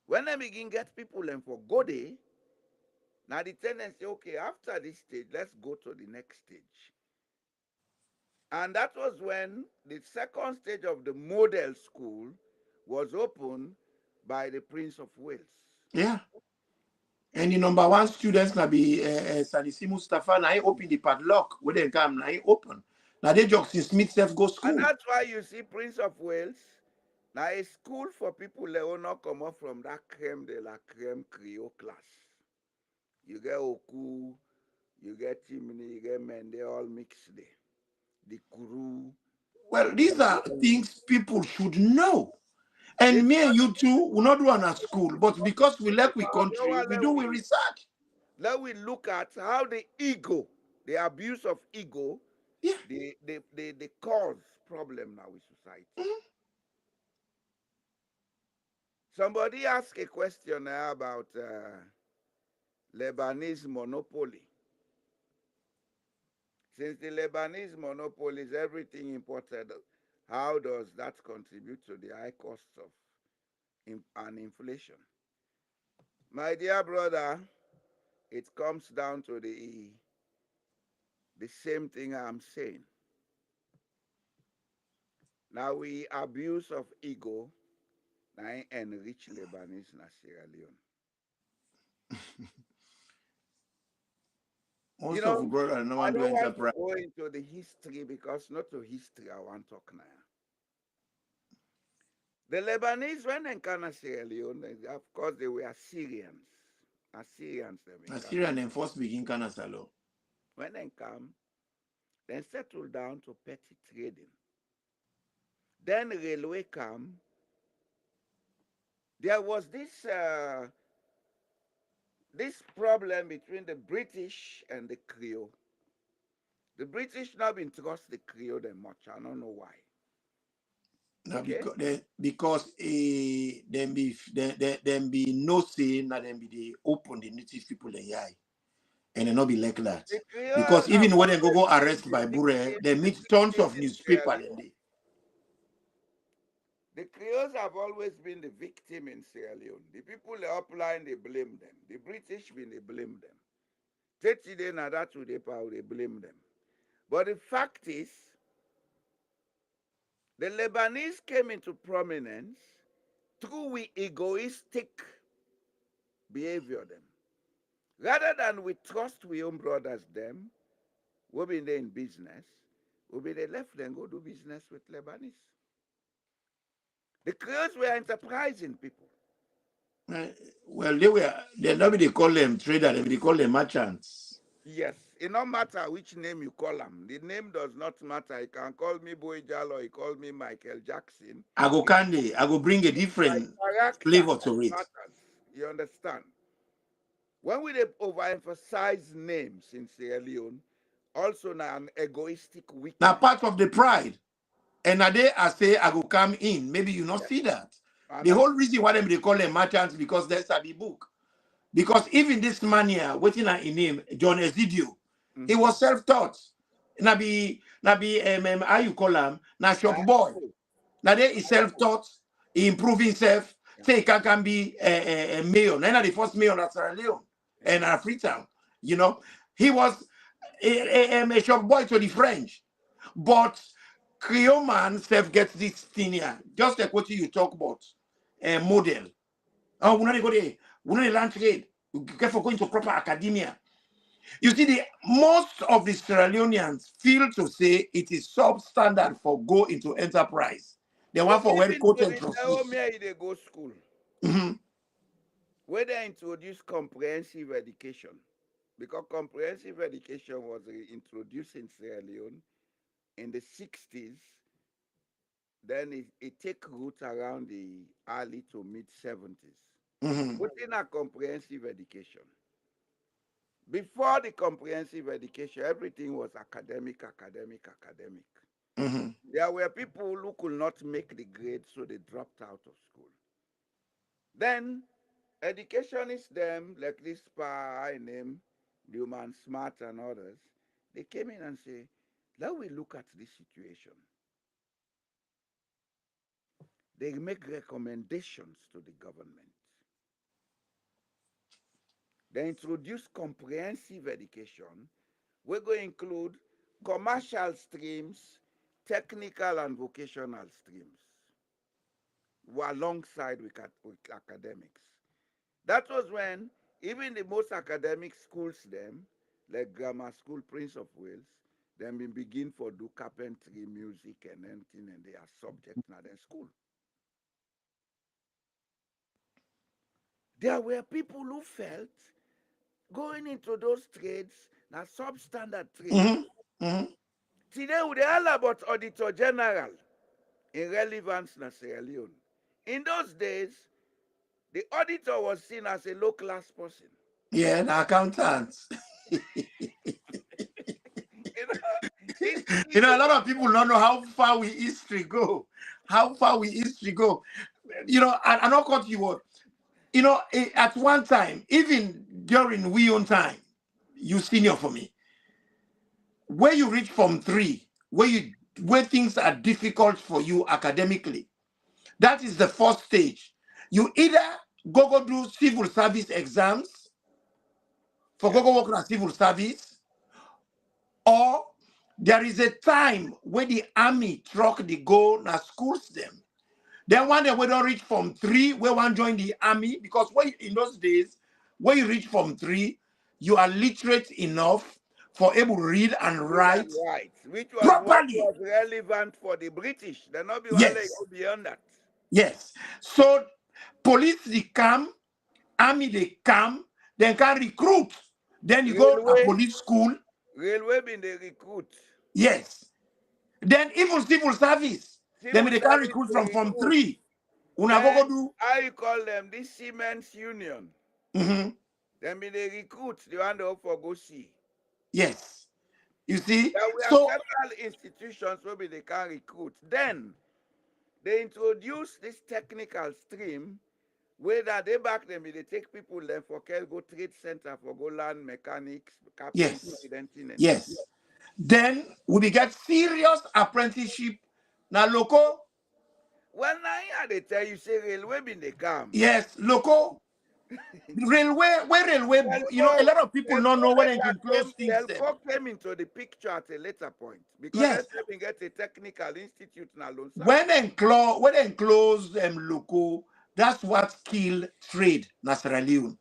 When they begin get people and for go there, now the tendency, okay, after this stage, let's go to the next stage. And that was when the second stage of the model school was opened by the Prince of Wales. Yeah. And the number one students na be Salisi Mustafa. Now he open the padlock. When they come, now he open. Now they Jackson Smith self go school. And that's why you see Prince of Wales. Now a school for people that will not come up from that creme de la creme Creole class. You get Oku, you get Chimney, you get men, they all mixed there. The Kuru. Well, these are things people should know. And me and you too will not do on our school, but because we like we country, we do we research. Let we look at how the ego, the abuse of ego, Yeah. they cause problem now with society. Somebody asked a question about Lebanese monopoly. Since the Lebanese monopoly is everything imported, how does that contribute to the high costs of and inflation? My dear brother, it comes down to the same thing I'm saying. Now we abuse of ego, now enrich Lebanese na Sierra Leone. Most of the brother no one I do don't want enterprise. to go into the history because not to history I want to talk now. The Lebanese, when they encounter Sierra Leone, of course they were Assyrians. Assyrians. Assyrian and first begin Kanasalo. When they come, they settle down to petty trading. Then railway come. There was this problem between the British and the Creole. The British now been trust the Creole that much. I don't know why. Now Okay? because them be no say now them be they open the native people in yai. And it not be like that. The Creole Because have even when they go always arrest been by the Bure, they meet victims tons of in Sierra newspaper Leone. and they. The Creoles have always been the victim in Sierra Leone. The people upline, they blame them. The British, when they blame them. 30 days now that to the power, they blame them. But the fact is, the Lebanese came into prominence through we egoistic behavior them. Rather than we trust we own brothers them, we been there in business, we be they left them go do business with Lebanese. The Creoles were enterprising people. Well, they nobody call them traders, they call them merchants. Yes, it no matter which name you call them. The name does not matter. You can call me Boy Jalo, you call me Michael Jackson. I go bring a different flavor to it. Matters. You understand? When we overemphasize names in Sierra Leone, also now an egoistic weakness. Now part of the pride. And a day I say I go come in. Maybe you not see that. The whole reason why they call them merchants because there's a book. Because even this man here, waiting at in name, John Ezidio, he was self-taught. Now be how you call him? Now shop boy. Now there is self-taught, he improve himself. Say he can be a mayor. Now the first mayor of Sierra Leone and Freetown. You know, he was a shop boy to the French, but Creole man self gets this thing here. Just like what you talk about, a model. Oh, we not go there. We not learn trade. We get for going to proper academia. You see, most of the Sierra Leoneans feel to say it is substandard for go into enterprise. They want for well Even to quoted the trustees. Leone, they go school, Mhm, where they introduce comprehensive education. Because comprehensive education was introduced in Sierra Leone in the 60s. Then it take root around the early to mid 70s. mhm, Putting a comprehensive education. Before the comprehensive education, everything was academic, academic, academic. mhm, There were people who could not make the grade, so they dropped out of school. Then educationists, them like this I name, Newman Smart and others, they came in and say, let we look at this situation. They make recommendations to the government. They introduce comprehensive education. We're going to include commercial streams, technical and vocational streams, alongside with academics. That was when even the most academic schools, them, like grammar school, Prince of Wales, then we begin for do carpentry, music, and anything, and they are subject now in school. There were people who felt going into those trades, now substandard trades. mhm, mhm. Today, we all about Auditor General in relevance na Sierra Leone. In those days, the auditor was seen as a low-class person. Yeah, the accountants. You know, it, You it, know, a lot of people don't know how far we history go. How far we history go. You know, I not cut you what. You know, at one time, even during we own time, you senior for me, where you reach from 3, where things are difficult for you academically, that is the first stage. You either go do civil service exams for yeah, go work in a civil service, or there is a time when the army truck the go na schools them. Then one day we don't reach from 3, we want join the army, because when in those days, when you reach from 3, you are literate enough for able to read and read and write write, which was what properly. was relevant for the British. They not be one like Yes, go beyond that. yes. So police they come, army they come, then can recruit. Then you go to Railway, police school. railway been they recruit. Yes. Then even civil service. Then Civil they can service recruit they from recruit. 3. Una Then do. how you call them? This Siemens Union. Mhm. Then be they recruit the one they for go see. Yes. You see? There were So several institutions where they can recruit. Then they introduced this technical stream where that they back them, they take people then for care, go trade center for go learn mechanics, carpentry, yes. anything, anything. Yes. Then we get serious apprenticeship. Now local, Well, now yeah, they tell you say railway been they come. yes, local railway, where railway, you know, a lot of people don't know when they can close things them. Elco came into the picture at a later point because Yes. let's say we get a technical institute now alone. When they close them local, that's what killed trade na Sierra Leone.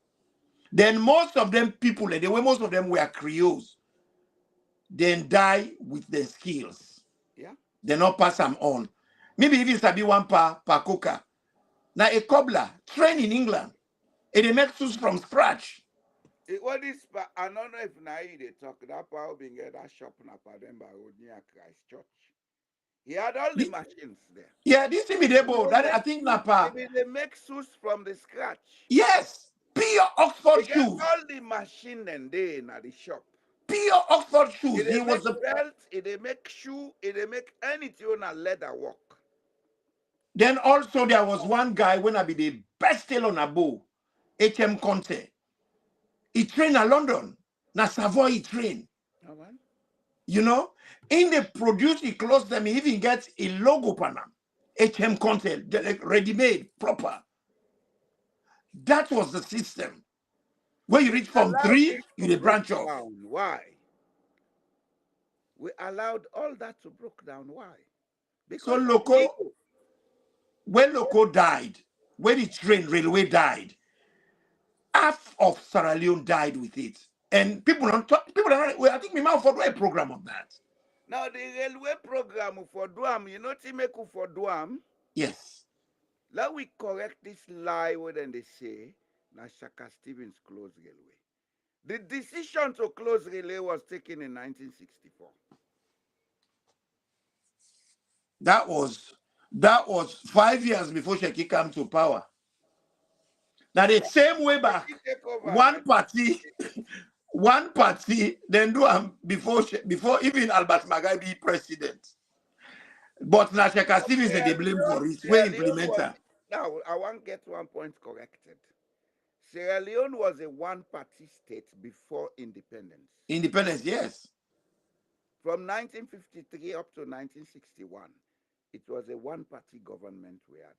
Then most of them people, most of them were Creoles, then die with their skills. Yeah. They not pass them on. Maybe even sabi one per coca. Now a cobbler trained in England, and they make shoes from scratch. What is I don't know if now they talk that power being at that shop na them by road near Christ Church. He had all the machines there. Yeah, this immediate that I think Napa. They make shoes from the scratch. Yes, pure They Oxford get shoes. all the machine and they in the shop. Pure Oxford shoes. They He was make the. belt, they make shoe, they make anything on a leather work. Then also there was one guy when I be the best tailor on a bow, HM Conte. He trained in London. Na Savoy he trained. Oh, man. You know, in the produce he clothes them, he even gets a logo panel. HM Conte, like ready-made, proper. That was the system. When you reach from Allowed 3, this you to the break branch off. down. Why? We allowed all that to break down. Why? Because So of Loco, ego. when Loco died, when the train railway died, half of Sierra Leone died with it. And people don't talk, people are not, well, I think we might for a program on that. Now the railway program for Duam, you know Timeku for Duam. Yes. Let we correct this lie when they say na Shaka Stevens closed railway. The decision to close railway was taken in 1964. That was 5 years before Sheki came to power. Now the same way back, Shaki take over one party, 1968. then do before even Albert Magai be president. But now Sheka Stevens Sierra they blame for Leone, it. We Sierra Leone was, implementer. now I want to get 1 point corrected. Sierra Leone was a one-party state before independence. Independence, yes. From 1953 up to 1961, it was a one-party government we had.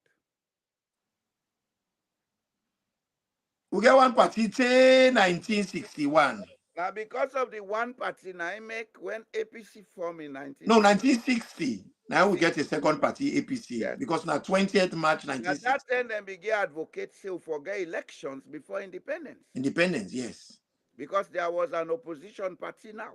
We get one party till 1961. Now, because of the one party, now I make when APC formed in No, 1960. 1960. Now we get a second party, APC, Yes. because now 20th March Now 1960. that time they began advocate still for get elections before independence. Independence, yes. Because there was an opposition party now.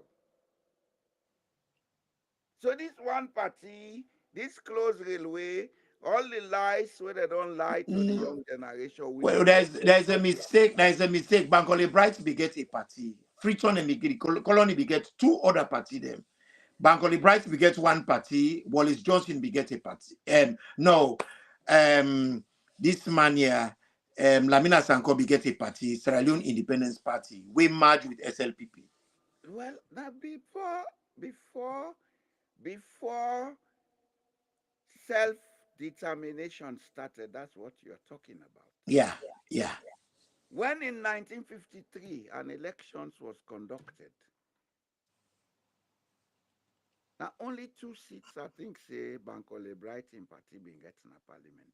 So this one party, this closed railway, all the lies where they don't lie to the young generation. Well, there's a mistake. There's a mistake. Bankole Bright beget a party. Freeton and Migiri Colony beget two other party them. Bankole Bright beget one party. Wallace Johnson beget a party. No, this man here, Lamina Sanko beget a party. Sierra Leone Independence Party. We merge with SLPP. Well, now before self-determination started, that's what you're talking about. Yeah, yeah. When in 1953 an elections was conducted, now only 2 seats, I think, say Bankole Bright in party being get in a parliament.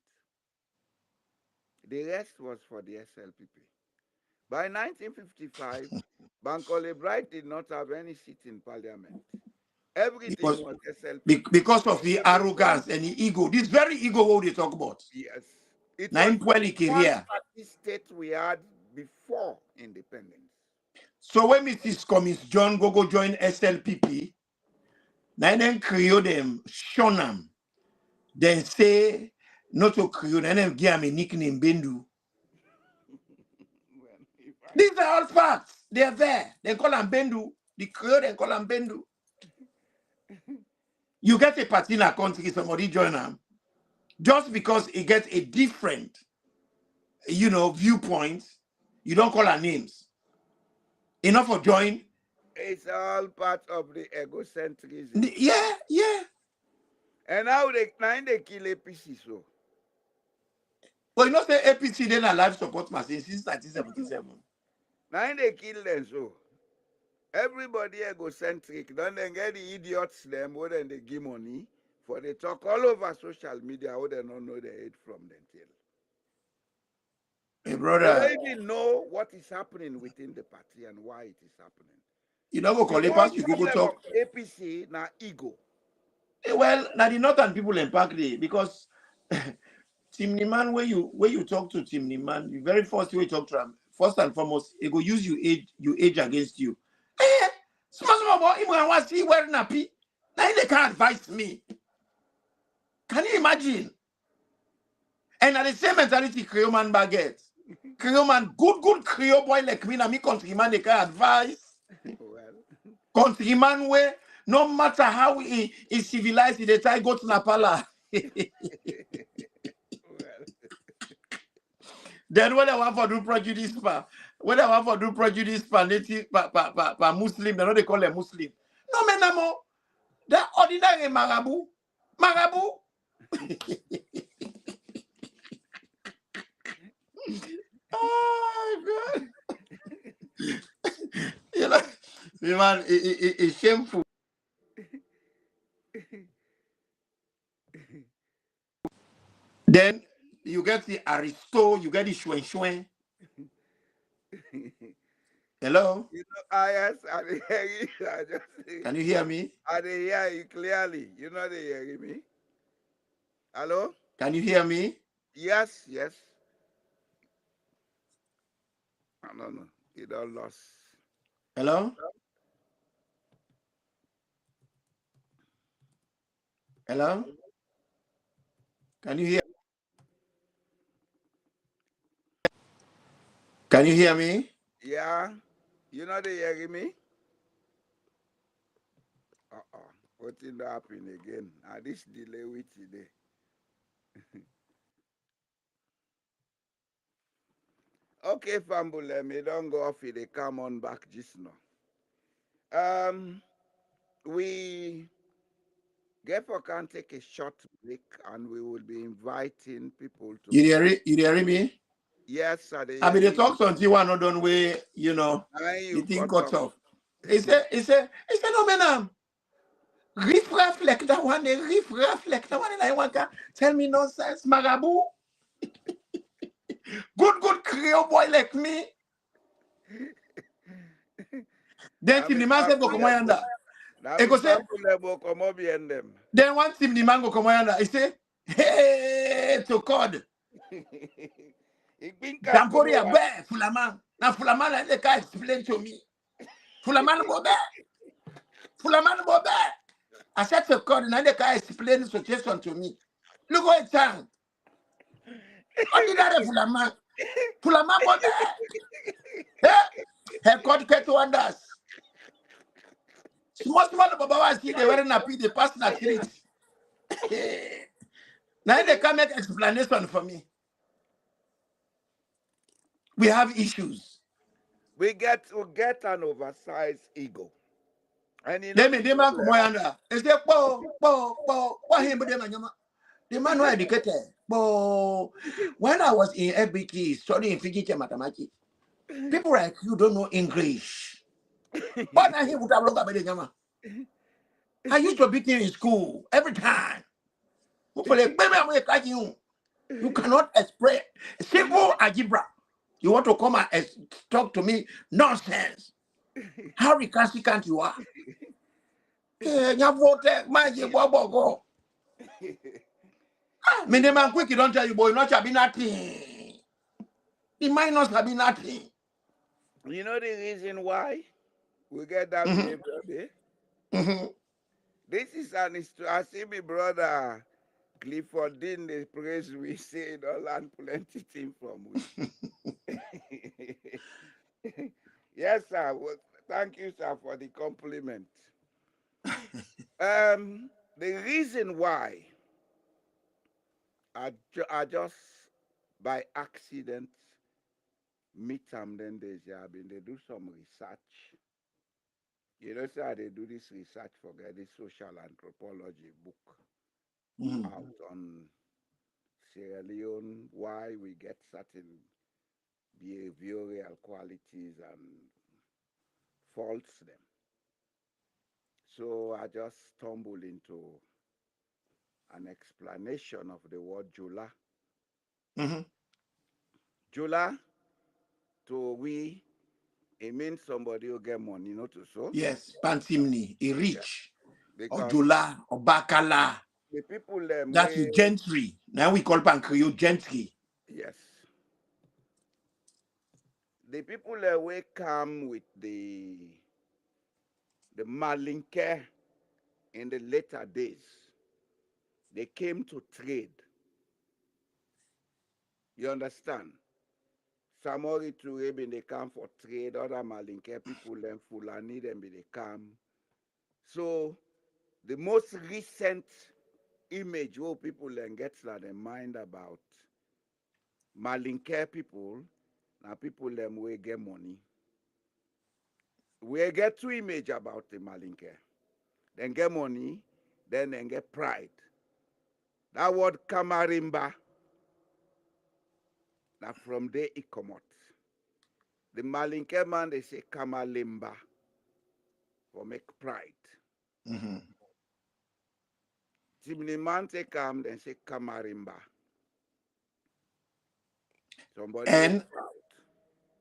The rest was for the SLPP. By 1955, Bankole Bright did not have any seat in parliament. Everything was SLPP. Because of the It was a arrogance and the ego. This very ego what they talk about. yes. It was Nine Pueli the one career. party state we had before independence. So when Mrs. Cummins John go join SLPP, then create them Shonam. Then say not to create, and then give him a nickname Bendu. Well, These are all facts. They are there. They call him Bendu. The create and call him Bendu. You get a party in a country, somebody join them. Just because it gets a different, viewpoint, you don't call her names. Enough for join. it's all part of the egocentrism. Yeah. And now they kill APC so. But say APC then a life support machine since 1977. Now they kill them so. Everybody egocentric. Don't they get the idiots them more than they give money for the talk all over social media who they don't know the aid from them till. Hey They brother, don't even know what is happening within the party and why it is happening. you know go call The it one pass, you go problem talk. of APC now ego. Well, now the northern people impact it because Tim Niman, where you talk to Tim Niman, the very first way you talk to him, first and foremost, he go use you age against you. Small boy, him I want see wearing nappy. Now they can't advise me. Can you imagine? And at the same mentality, Creole man baguette. Creole man, good Creole boy like me, na me countryman, they can advise. Well, Countryman way, no matter how he civilized, he try go to Napala. well. Then when I want for do prejudice pa native pa Muslim, they know they call them Muslim. No menamo, that ordinary marabout. Oh God. You know, man, it's shameful. Then you get the Aristo, you get the Shuen. Hello? You know, yes, I dey hear you. Can you hear me? I dey hear you clearly. You know they hearing me. Hello? Can you hear me? Yes, yes. I don't know. You don't lost. Hello? Hello? Can you hear? Can you hear me? Yeah. You know they hearing me? Uh-uh. What did happen again? This delay with today. Okay, Fambule, me don't go off it. They come on back just now. We therefore can take a short break and we will be inviting people to You hear me? yes, sir, they I hear mean, the you. talks until one not done way, you know, And the you thing cut cut off. off. It's phenomenal. Riff raff like that one, the riff raff like that one, and I want to tell me nonsense, Marabu. Good Creole boy like me. Then I'm Tim a the man said, go come Fambule. yonder. Now He me go say, Fambule come up behind them. then one Tim the man go come yonder. He say, hey, to God. Ik bin Damporia Kankuno. bear, Fulaman. Now Fulaman and the guy explain to me. Fulaman go bear. Fulaman go bear. I said to God, and the guy explained the situation to me. Look what it sound. What did I Fulaman? Fulaman go bear. Hey, God get wonders. Small Baba was here, they weren't happy, they passed the street. Now they can make explanation for me. We have issues. We get an oversized ego. And you know They the may demand come problem. yonder. They say, what him with them? The man who educated. When I was in FBT studying physics mathematics, people like you don't know English. What I hear would have looked at the I used to beat him in school every time. Hopefully, you cannot express simple algebra. You want to come and talk to me nonsense. How recalcitrant you are. Me the man quick, you don't tell you, boy, not shall be nothing. The minors have been nothing. You know the reason why we get that Mm-hmm. behavior? Mm-hmm. This is an history. I see my brother Clifford Dean, the praise we say, don't learn plenty thing from we. Yes, sir. Well, thank you, sir, for the compliment. The reason why I just by accident meet them, then they do some research. You know, sir, they do this research for this social anthropology book Mm-hmm. out on Sierra Leone, why we get certain behavioral qualities and faults them. So I just stumbled into an explanation of the word Jula. Mm-hmm. Jula, to we, it means somebody who get money, not to so. Yes, Pantimni, a Yeah. rich, or Because Jola, or Bakala. the people them That way, is gentry. Now we call Pancrew gentry. yes. The people that way come with the Malinke in the later days. They came to trade. You understand? Samori Ture when they come for trade, other Malinke people them Fulani them they come. So the most recent image where people then get that in mind about Malinke people, now people them we get money. We get two image about the Malinke. Then get money, then get pride. That word kamarimba, now from there it come out. The Malinke man they say kamalimba for make pride. Mm-hmm. Timni man say come, then say kamarimba. Somebody with And proud.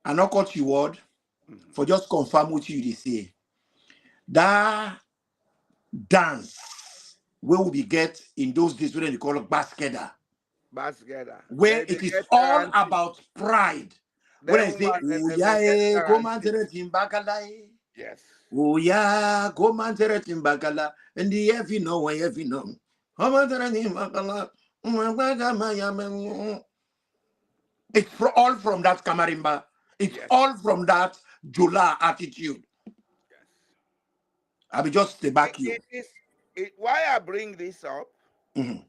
I not cut you word Mm-hmm. for just confirm what you say. That dance where we get in those days when they call it baskeda, Basketball. where Then they it is get all guarantee. about pride. When I Then say, woman, oh then they yeah, get go guarantee. man timbakala. Yes. Oh yeah, go man timbakala. And the heavy no, when heavy no. Timbakala. It's all from that Kamarimba. It's Yes. all from that Jula attitude. Yes. I will just stay back you. Why I bring this up, Mhm.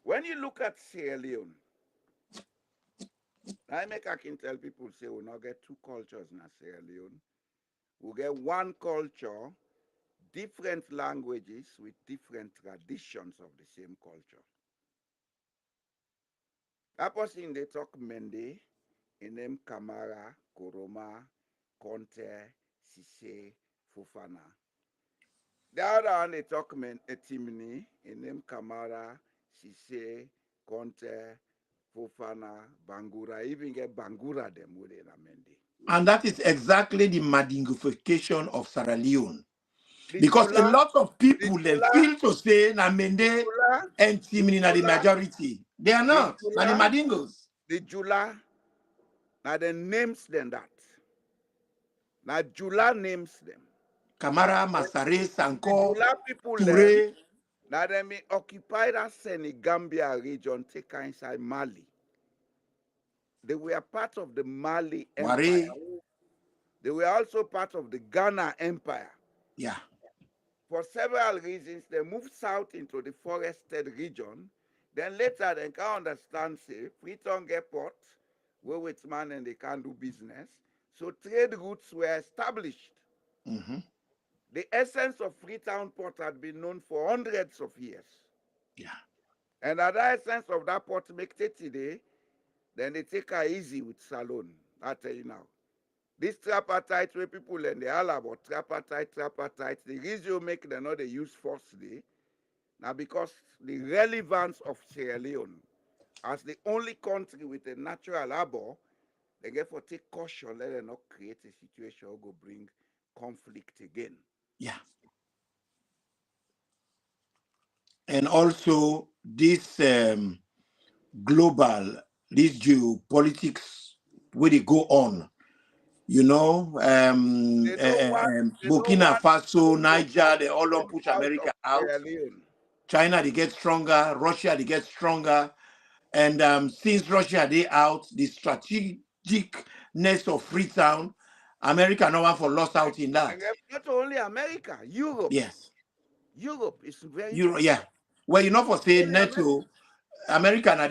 when you look at Sierra Leone, I can tell people say we'll not get two cultures in Sierra Leone. We'll get one culture, different languages with different traditions of the same culture. That person they talk Mende, in name Kamara, Koroma, Conte, Sise, Fofana. The other one they talk Etimini, in name Kamara, Sise, Conte, Fofana, Bangura, even get Bangura them with in Mende. And that is exactly the madingification of Sierra Leone. The Because a Jula, lot of the people they Jula, feel to say Namende Jula, and the Timini are the Jula, majority. They are the not. Now the Jula, Madingos. the Jula, now the names them that. Now Jula names them. Kamara, Masare, The Sanko, Jula people them, Toure, now they may occupy that Senegambia region, take inside Mali. They were part of the Mali Empire. Ware. They were also part of the Ghana Empire. Yeah. For several reasons, they moved south into the forested region. Then later, they can understand, say, Freetown get port, where with man and they can do business. So trade routes were established. Mm-hmm. The essence of Freetown port had been known for hundreds of years. Yeah. And at the essence of that port make it today, then they take her easy with Salone. I tell you now. This tripartite where people and they all about tripartite, the reason you make them not they use forcefully. Now, because the relevance of Sierra Leone as the only country with a natural harbor, they get for take caution, let them not create a situation or go bring conflict again. Yeah. And also this global, this geopolitics where they go on, you know, They don't want, Burkina Faso, Congo Niger, they all don't push out of America out. Sierra Leone. China, they get stronger. Russia, they get stronger. And since Russia, they out, the strategicness of Freetown, America, no one for lost out in that. And not only America, Europe. Yes. Europe is very Euro, important. yeah. Well, you know, for saying Only America. NATO, America na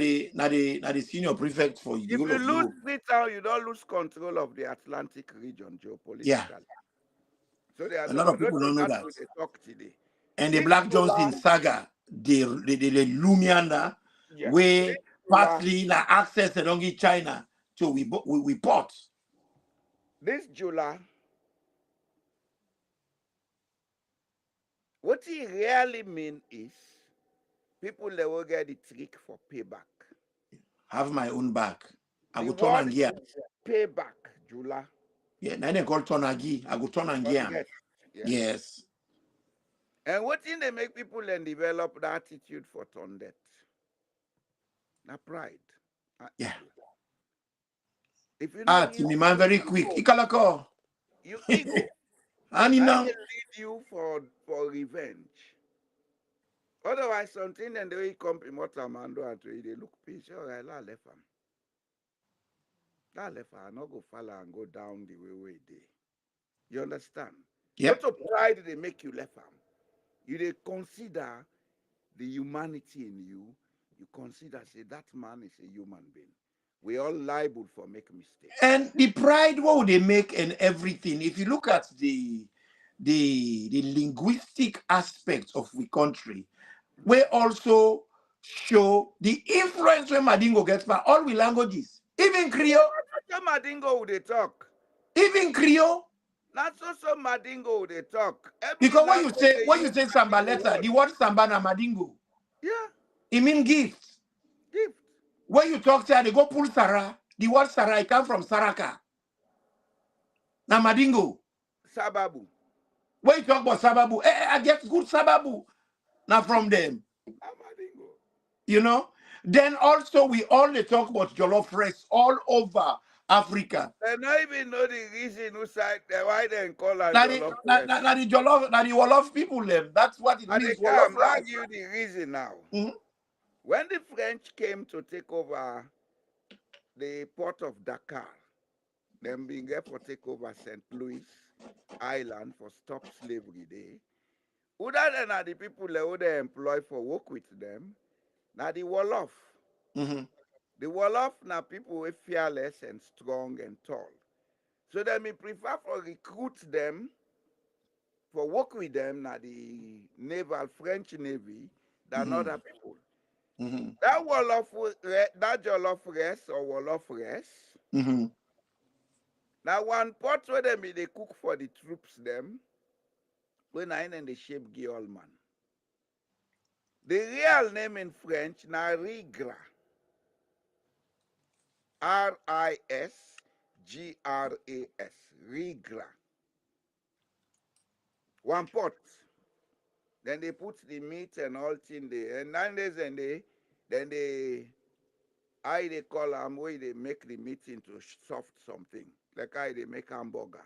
the senior prefect for the If whole you of lose Europe. Freetown, you don't lose control of the Atlantic region Yeah. geopolitically. So they are A lot of not people don't know that that. we they talk today. And the This Black July, Johnson saga, the Lumiana, yes, where this July, partly na access they don't give China. So we bought. this July, what he really mean is people they will get the trick for payback. Have my own back. I The go turn word and gear. is payback, July. Yeah, now they call turn agi. I go turn and gear. Yes, yes. Yes. And what thing they make people then develop the attitude for turn debt? Now pride. Yeah. Ego. If you know Ah, you Timmy man, very quick. Ikalako. you ego. Ani That now. they lead you for revenge. Otherwise, something and the way come in Motamando and they look peace. All right, la left him. La left him. Not go follow and go down the way they. You understand? Not Yep. to pride they make you left him. You they consider the humanity in you. You consider say that man is a human being. We all liable for make mistakes. And the pride, what would they make and everything? If you look at the linguistic aspects of the country, we also show the influence when Madingo gets by all the languages, even Creole, So Madingo would they talk. even Creole. Not so Madingo would they talk. Every Because language they when you use say samba Madingo letter, word. the word samba na Madingo, Yeah, it means gift. gift. When you talk to they go pull Sarah, the word Sarah it come from Saraka. Na Madingo. Sababu. When you talk about Sababu, I get good Sababu. Not from them. Na Madingo. You know? Then also we only talk about jollof rice all over Africa. They don't even know the reason why they call it Now jollof rice. the jollof, now the Wolof people them. That's what it And they means, Wolof come, now rice. give you the reason now. Mhm. When the French came to take over the port of Dakar, them being there for take over St. Louis Island for stop slavery day. Other than are the people they employ for work with them, now the Wolof. Mhm. The Wolof now people were fearless and strong and tall. So they may prefer for recruit them for work with them now the naval French Navy than Mhm. other people. Mhm. That Wolof, that Jollof rice or Wolof rice. Mhm. Now one pot where they cook for the troops them, when I in the shape Guillauman. The real name in French na rigra. Risgras. Rigra. One pot. Then they put the meat and all in there. And 9 days and then they call them where they make the meat into soft something. Like how they make hamburger.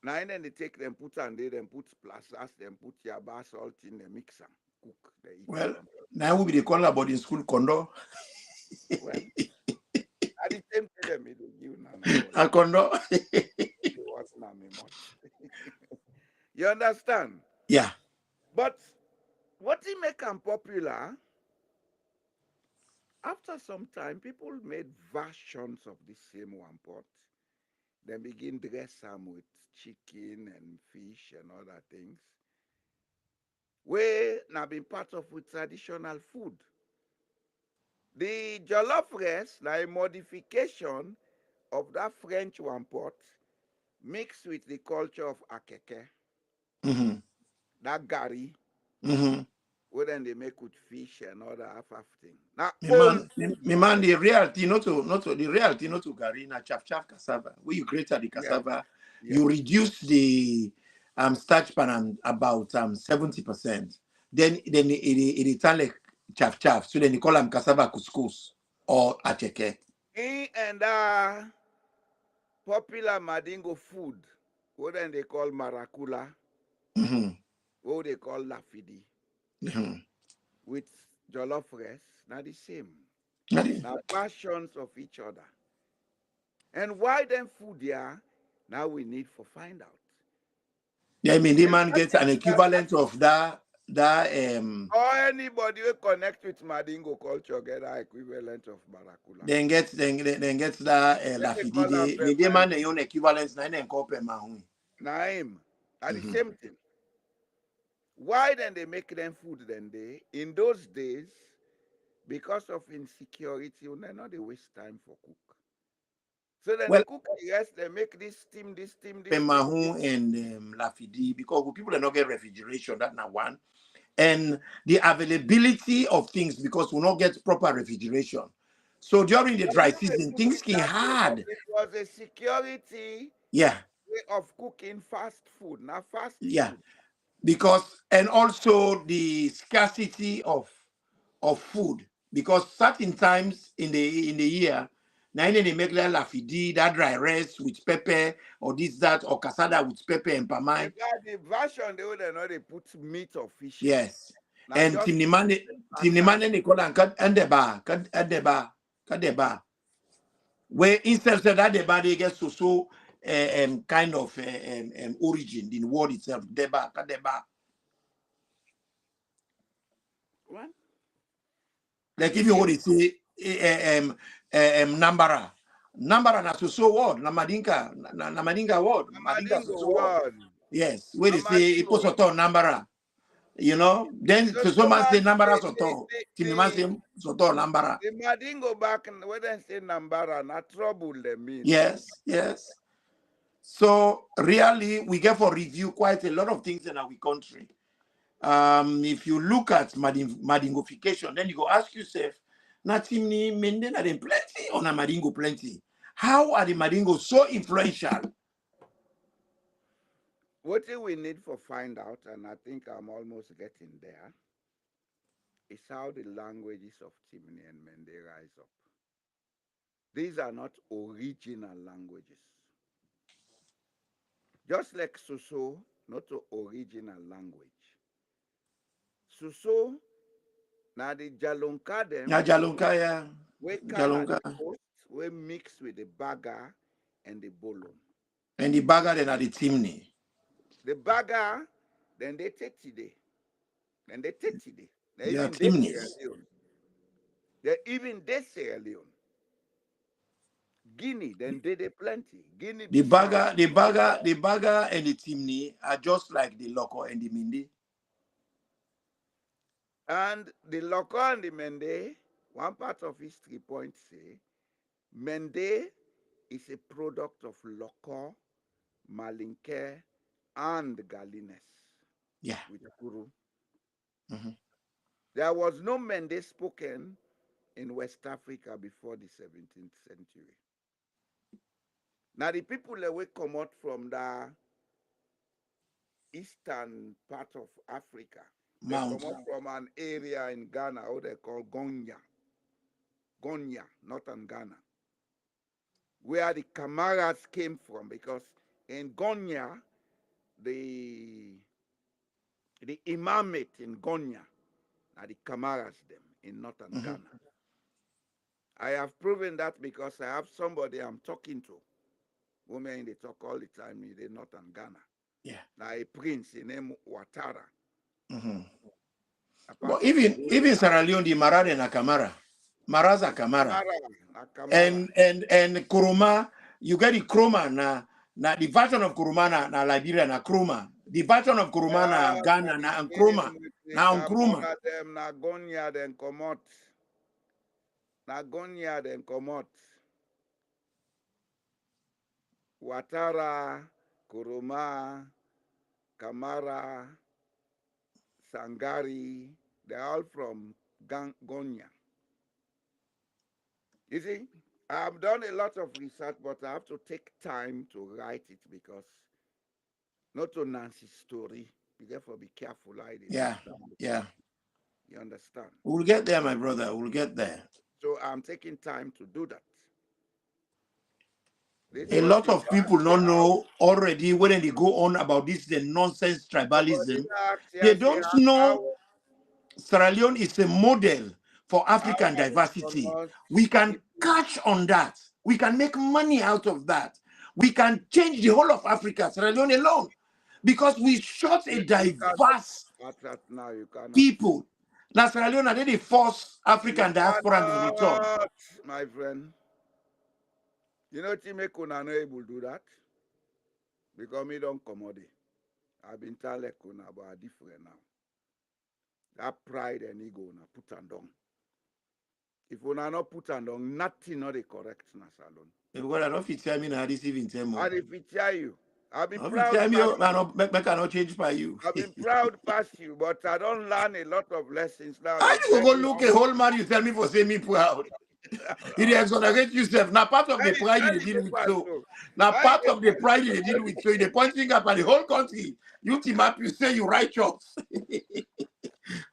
Now and then they take them, put and they then put plasters, then put yaba salt in the mixer. Cook, they eat Well, one. now we be the call about in school condo. Well, at the same time, they give now. A condo. What now me much. You understand? Yeah. But what he make them popular, after some time, people made versions of the same one pot. Then begin dress them with chicken and fish and other things. Where now been part of with traditional food. The jollof rice, like a modification of that French one pot, mixed with the culture of akeke, Mhm. that gari, Mhm. where then they make with fish and other half thing. Now Me old man, food me now. man, the reality, not to the reality, not to gari na chaff cassava. Where you grate the Yes, cassava, yes. you reduce the starch pan about 70%. Then it turn like chaff. So then they call them cassava couscous or acheke. And popular Madingo food, what then they call maracula, Mhm. what they call lafidi, Mhm. with jollof rice, not the same. Nadi. Now versions of each other. And why them food there, now we need to find out. Yeah, I mean the And man gets an equivalent of that. or anybody who connect with Madingo culture get that equivalent of maracula. Then gets that Then they lafidi. call them The man the own equivalence na then call pema. Naim. Are the Mhm. same thing. Why then they make them food then they? In those days, because of insecurity, you know they waste time for cook. So then they Well, cook the rest, they make this steam, this steam, this steam. Pemahu and Lafidi, because people do not get refrigeration, that now one. And the availability of things, because we not get proper refrigeration. So during the Some dry people they season, cook things it can that way, but hard. it was a security Yeah, way of cooking fast food, not fast yeah. food. Because and also the scarcity of food. Because certain times in the year, now they make like Lafidi, that dry rice with pepper, or this, that, or casada with pepper and The pamai. guy, the version they would know they put meat or fish in. Yes. Now And just standard. Timnimane Nicola and kadeba. Where instead of that deba they get so kind of origin in the word itself. Deba, kadeba. What? Like The if you same want to say Nambara. Nambara na so word, Namadinka word, Madinka Amadingo so word. word. Yes, where they say Amadingo. Iposoto Nambara. You know, then So so man say man, Nambara Soto. Timniman say Soto Nambara. the Madingo back when they say Nambara, not trouble they mean. Yes, yes. So really, we get for review quite a lot of things in our country. If you look at madingofication, then you go ask yourself, Natimni Menden are them plenty or na Madingo plenty? How are the Madingo so influential? What we need for find out, and I think I'm almost getting there, is how the languages of Chimney and Mende rise up. These are not original languages. Just like Suso, not an original language. Suso, now the Jalonka them, Ya Jalonka, yeah. we come at the Jalonka. coast, we mix with the Baga and the Bolon. And the bagger then at the chimney. The Baga, then they take today. Then they take today. They They are even they Sierra chimneys. Leone. They even they Sierra Leone. Guinea, then they plenty. Guinea The Bissau. bagger and the chimney are just like the loco and the mindi. And the Loco and the Mende, one part of history points say, Mende is a product of Loco, Malinke, and Galines. Yeah. With Kuru. Mm-hmm. There was no Mende spoken in West Africa before the 17th century. Now the people that will come out from the eastern part of Africa, they come out from an area in Ghana, what they call Gonya, northern Ghana, where the Kamaras came from, because in Gonya, the imamate in Gonya are the Kamaras them in northern Ghana. I have proven that because I have somebody I'm talking to, women they talk all the time in the northern Ghana. Yeah. Now a prince named Ouattara. But even Sierra Leone, the Marade na Kamara. Maraza Kamara. And Kuruma, you get the Kroma na the version of Kuruma na Liberia na Kroma. The version of Kuruma na Ghana na Nkrumah. Na Nkrumah. Na Gonya then comot. Na Gonya then comot. Ouattara, Kuruma, Kamara, Sangari, they're all from Gonya. You see, I've done a lot of research, but I have to take time to write it because not to Nancy's story. You therefore be careful. Yeah. You understand? We'll get there, my brother. We'll get there. So I'm taking time to do that. A lot of people don't know already when they go on about this the nonsense tribalism. They don't know Sierra Leone is a model for African diversity. We can catch on that. We can make money out of that. We can change the whole of Africa, Sierra Leone alone, because we shot a diverse people. Now Sierra Leone, they force African diaspora to return. My friend, you know Timekuna not able to do that because me don't come out. I've been telling Kuna about different now. That pride and ego na put and down. If we not put and down, nothing not the correct na salon. Because I don't fit tell me now this even tell me. I fit tell you. I've been proud. I cannot change by you. I've been proud past you, but I don't learn a lot of lessons now. I you go look a whole man, you tell me for saying me proud. It exonerate yourself. Now part of the pride you deal with so. Now part of the pride you deal with so. They're pointing up at the whole country. You team up, you say you righteous.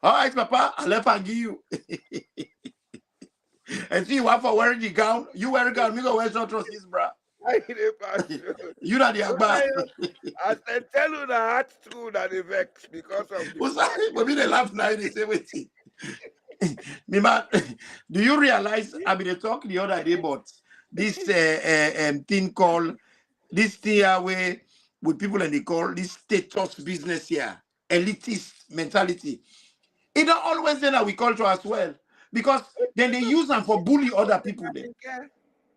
All right, Papa, I'll let her give you. And see, you want for wearing the gown? You wear a gown, me go wear short trousers, bro. You not the Agba. I tell you that that's true that they vex because of the but me they laugh now, they say waiting. Me man, do you realize I been talking the other day about this thing called this thing where with people and they call this status business here, elitist mentality. It don't always say that we culture as well. Because then they use them for bully other people then.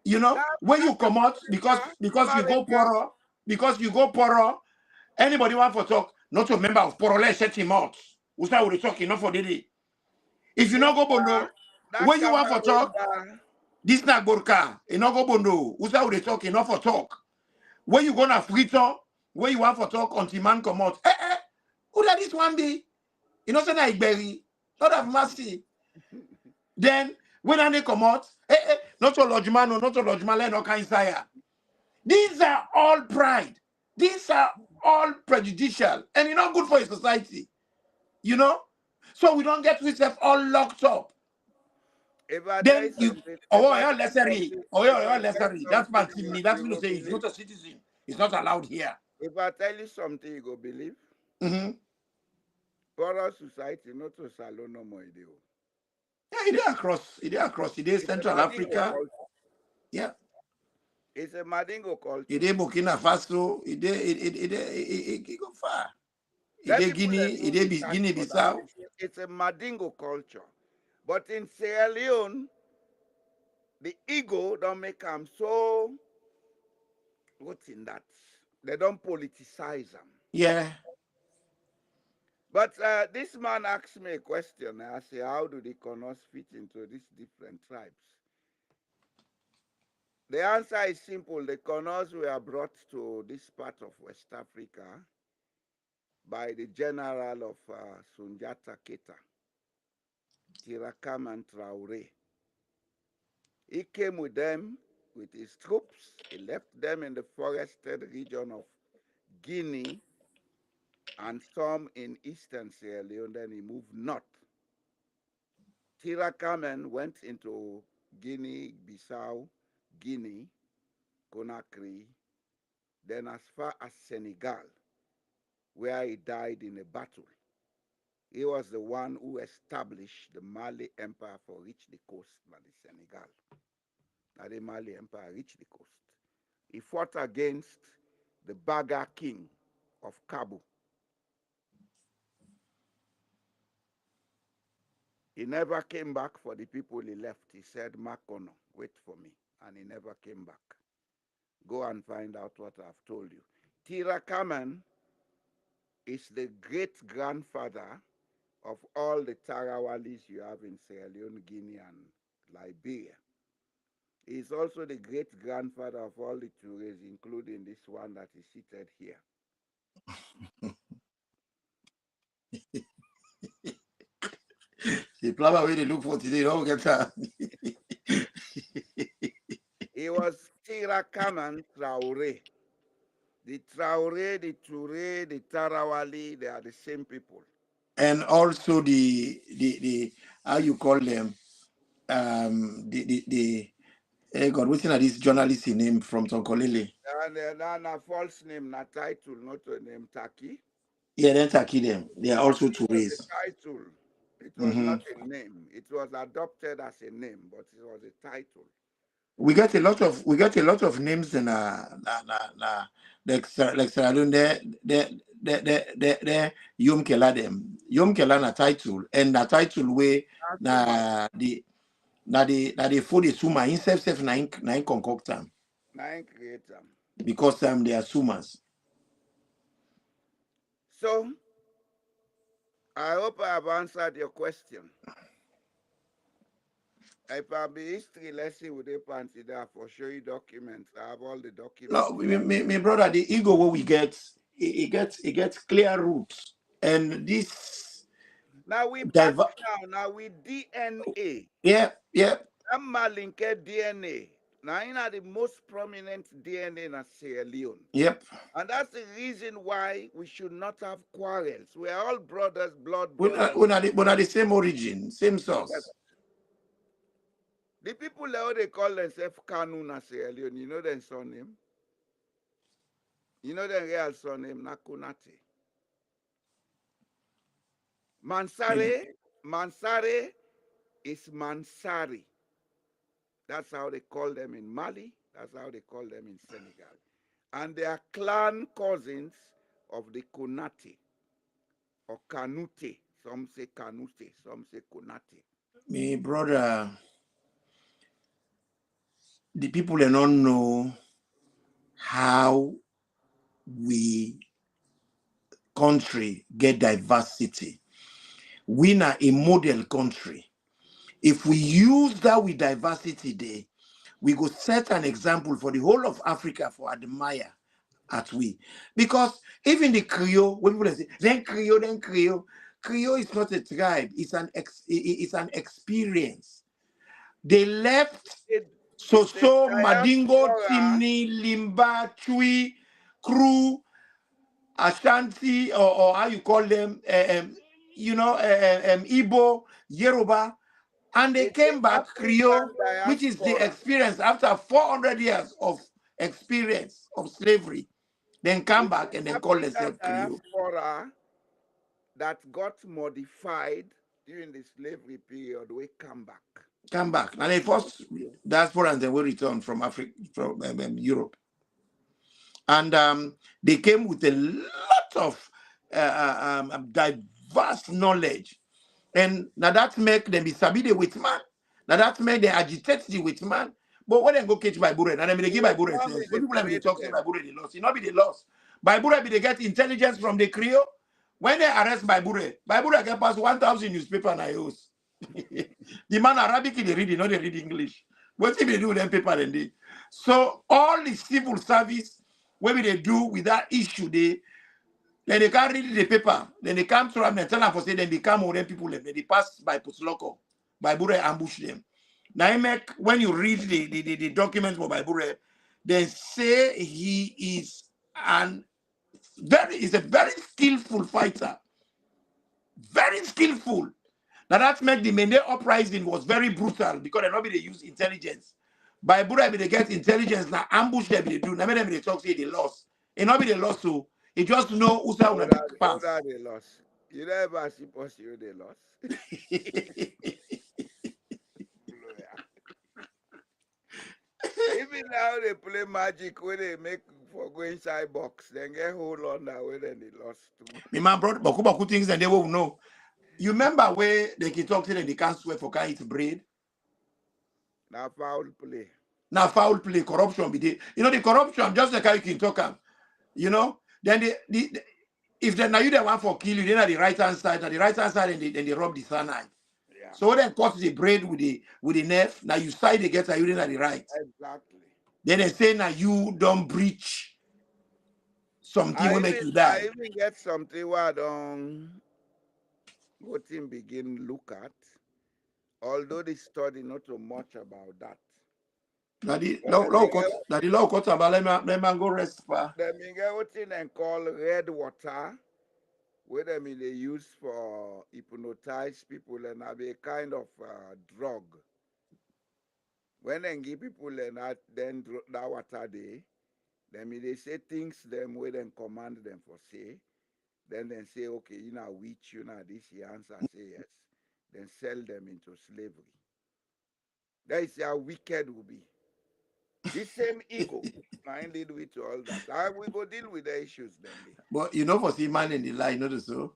You know, when you come out because you go poorer, anybody want for talk, not a member of poorer, let's set him out. We start with the talking, not for the day. If you not go bondo, when you want for talk, this not Gorka, you not go bondo, we start with the talking, not for talk. When you gonna free talk, when you want for talk, until man come out, who that this one be? You know, say that Berry, not have mercy. Then when they come out, not so lodgeman, not so lodgeman, no kind sire. These are all pride. These are all prejudicial and it's not good for a society, you know. So we don't get ourselves all locked up. If I tell you Then you, something, if oh, I yeah, tell you lessery, something, oh, if yeah, I yeah, tell you lessery. That's my something, chimney. That's you me to go say he's believe. not a citizen. It's not allowed here. If I tell you something, you go believe. Mm-hmm. Poorer society, not to salon no more. Yeah, it is across, it is It's a Central Madingo Africa. culture. Yeah, It's a Madingo it culture. is Burkina Faso, it go far. It Let is people Guinea, do research Guinea for that. Bissau. It's a Madingo culture. But in Sierra Leone, the ego don't make them so, what's in that? They don't politicize them. Yeah. But this man asked me a question. I say, how do the Konos fit into these different tribes? The answer is simple. The Konos were brought to this part of West Africa by the general of Sunjata Keita, Tirakaman Traore. He came with them, with his troops. He left them in the forested region of Guinea and some in eastern Sierra Leone. Then he moved north. Tirakamen went into Guinea, Bissau, Guinea, Conakry, then as far as Senegal, where he died in a battle. He was the one who established the Mali Empire for reach the coast by the Senegal. Now the Mali Empire reached the coast. He fought against the Baga king of Kabu. He never came back for the people he left. He said, Makono, wait for me. And he never came back. Go and find out what I've told you. Tirakaman is the great grandfather of all the Tarawalis you have in Sierra Leone, Guinea, and Liberia. He is also the great grandfather of all the Tourés, including this one that is seated here. The plumber way they look for today, don't get that. He was Tirakaman Traore. The Traore, the Touré, the Tarawali, they are the same people. And also the how you call them, God, what's in this journalist name from Tonkolele? And na false name, na title, not a name, Taki. Yeah, then Taki them. They are also Taki to was raise. a title. It was Mm-hmm. not a name. It was adopted as a name, but it was a title. We get a lot of names in like Sierra Leone, the Yom Kela them. Yom Kela na title and the title way na the food is suma in self nine concoct them Nine creator. because they are sumas. So I hope I have answered your question. If I be history lesson with a panty there for show you documents, I have all the documents. No, my brother, the ego what we get, it gets clear roots. And this Now we back now we DNA. yeah. I'm linked DNA. Now you know the most prominent DNA in Sierra Leone. Yep. And that's the reason why we should not have quarrels. We are all brothers, blood We brothers. are the same origin, same source. Yes. The people there, they call themselves Kanuna Sierra Leone, you know their surname? You know their real surname, Nakunate. Mansare is Mansari. That's how they call them in Mali. That's how they call them in Senegal. And they are clan cousins of the Konate or Kanute. Some say Kanute, some say Konate. My brother, the people do not know how we country get diversity. We are a model country. If we use that with diversity there, we go set an example for the whole of Africa for admire at we. Because even the Creole, when people say, then Creole, Creole is not a tribe, it's an experience. They left Soso, Madingo, Diaspora. Timni, Limba, Chui, Kru, Ashanti, or how you call them, Igbo, Yoruba, and they came back, Creole, which is the experience after 400 years of experience of slavery, then come back and then call themselves Creole. Diaspora that got modified during the slavery period, we come back. And the first diaspora and then we returned from Africa, from Europe. And they came with a lot of diverse knowledge. And now that make them be sabide with man. Now that make them agitate the with man. But when they go catch by Bure, and then they give by Bure says, when people have been talking by Bure, they lost. It not be they lost. By Bure, they get intelligence from the Creole. When they arrest by Bure get past 1,000 newspaper and IOs. The man Arabic they read, not they read English. What if they do with them paper and they? So all the civil service, what will they do with that issue? Then they can't read the paper. Then they come to them and tell them for say then they come with them people. Then they pass by Pusloko. By Bure ambush them. Now when you read the documents for by Bure, they say he is a very skillful fighter. Very skillful. Now that make the Mende uprising was very brutal because they use intelligence. By Bure they get intelligence now ambush them they do. Now they talk say they lost. And not be they lost so. You just know who's out on a big pass. They lost. You never suppose you they lost. Even now they play magic where they make for go inside box, then get hold on that way, then they lost too. My man brought Baku things and they won't know. You remember where they can talk to them, they can't swear for can't eat bread? Now foul play. Now foul play, corruption be there. You know the corruption, just like how you can talk. You know, then if now you the one for kill you, then at the right hand side, and they rub the cyanide. Yeah. So then cut the bread with the knife. Now you side they get you then at the right. Exactly. Then they say now you don't breach something will make you die. I even get something where I don't go to begin look at. Although they study not so much about that. The law cut about let me go rest for. They get what they call red water, where they use for hypnotize people and have a kind of drug. When they give people then that water they say things them where they command them for say. Then they say, okay, you know which you know this the answer say yes. Then sell them into slavery. That is how wicked will be. This same ego, I lead with all that. We go deal with the issues then. But you know, for see man in the lie, not so.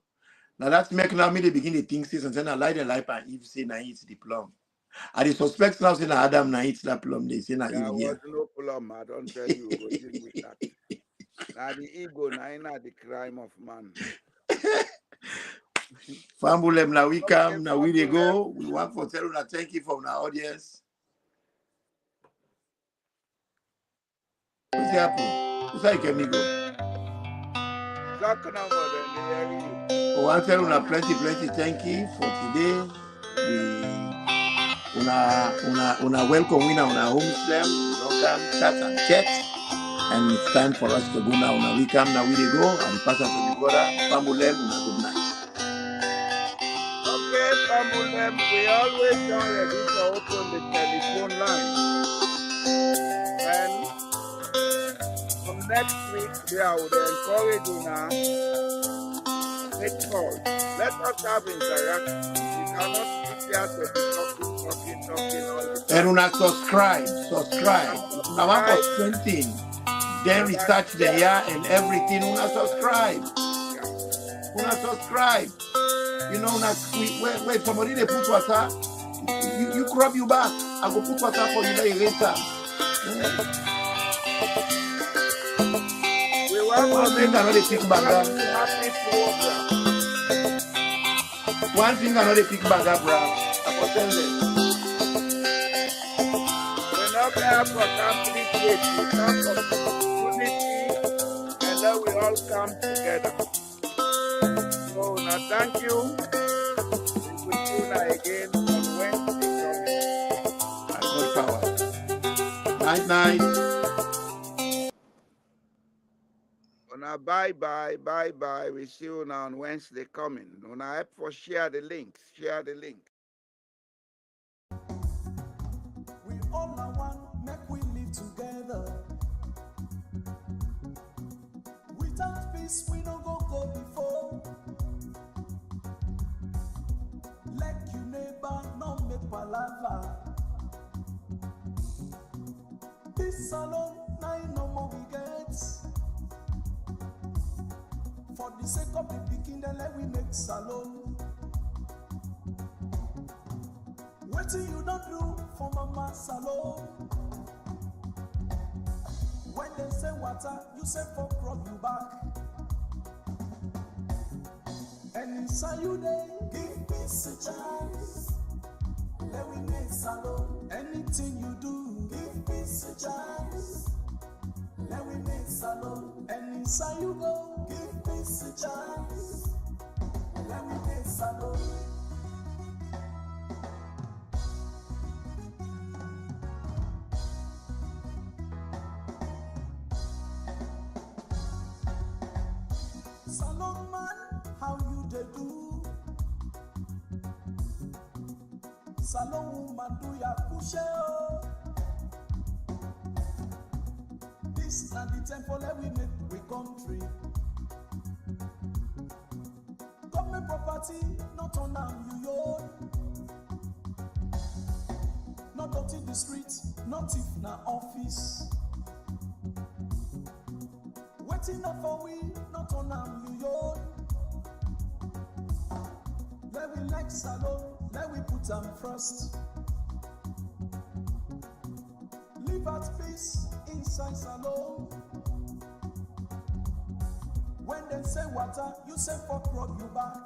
Now that's make now me they begin to think this and then I lie the life and Eve say now it's the plum. And the suspects now say now Adam now eats that plum. They say now there was no plum. I don't tell you go deal with that. Now the ego now the crime of man. Fambulem now we come, now we they go. We want for telling that thank you from our audience. What's happening? What's that can go? I want to tell you plenty thank you for today. Una welcome winner on our home slam. Welcome, chat and chat. And it's time for us to go now. We come, now we they go. And pass on to the brother. Fambulem, good night. Okay, Fambulem, we always are ready to open the telephone line. And from next week, I would encourage you now. Take calls. Let us have interaction. We cannot sit here to be talking all the time. And una subscribe. Now I was 20. Then research the year and everything. Una subscribe. Una subscribe. You know, wait, somebody they put water. You crop you back. I go put water for you later. One thing I know they pick back up. One thing I know they pick back up, bro. I will tell them. We're not there for complete we come for unity, and then we all come together. So now thank you. We will see you again on Wednesday. Good power. Night. bye. We see you now on Wednesday coming. Una help for share the links. Share the link. We all are one, make we live together. Without peace, we no go before. Like you neighbor, no make palava. This alone, now no more we get. For the sake of the pikin, then let we make salon. What you don't do for mama salon? When they say water, you say for rub you back. And inside you they give peace a chance. Let we make salon. Anything you do, give peace a chance. Let we make salon. And inside you go, give peace a chance. Let we make salon. Salon man, how you they do? Salon woman, do ya push it? This na the temple that we make we country. Government property, not on am you own. Not dirty the street, not if na office. Waiting up for we, not on am you own. Let we like salon, let we put am first. Live at peace inside salon. When they say water, you say fuck rub you back.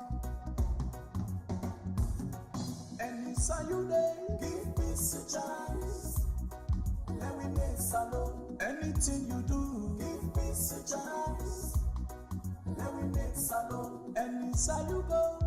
And inside you they give peace a chance. Let we make salon. Anything you do, give peace a chance. Let we make salon. And inside you go,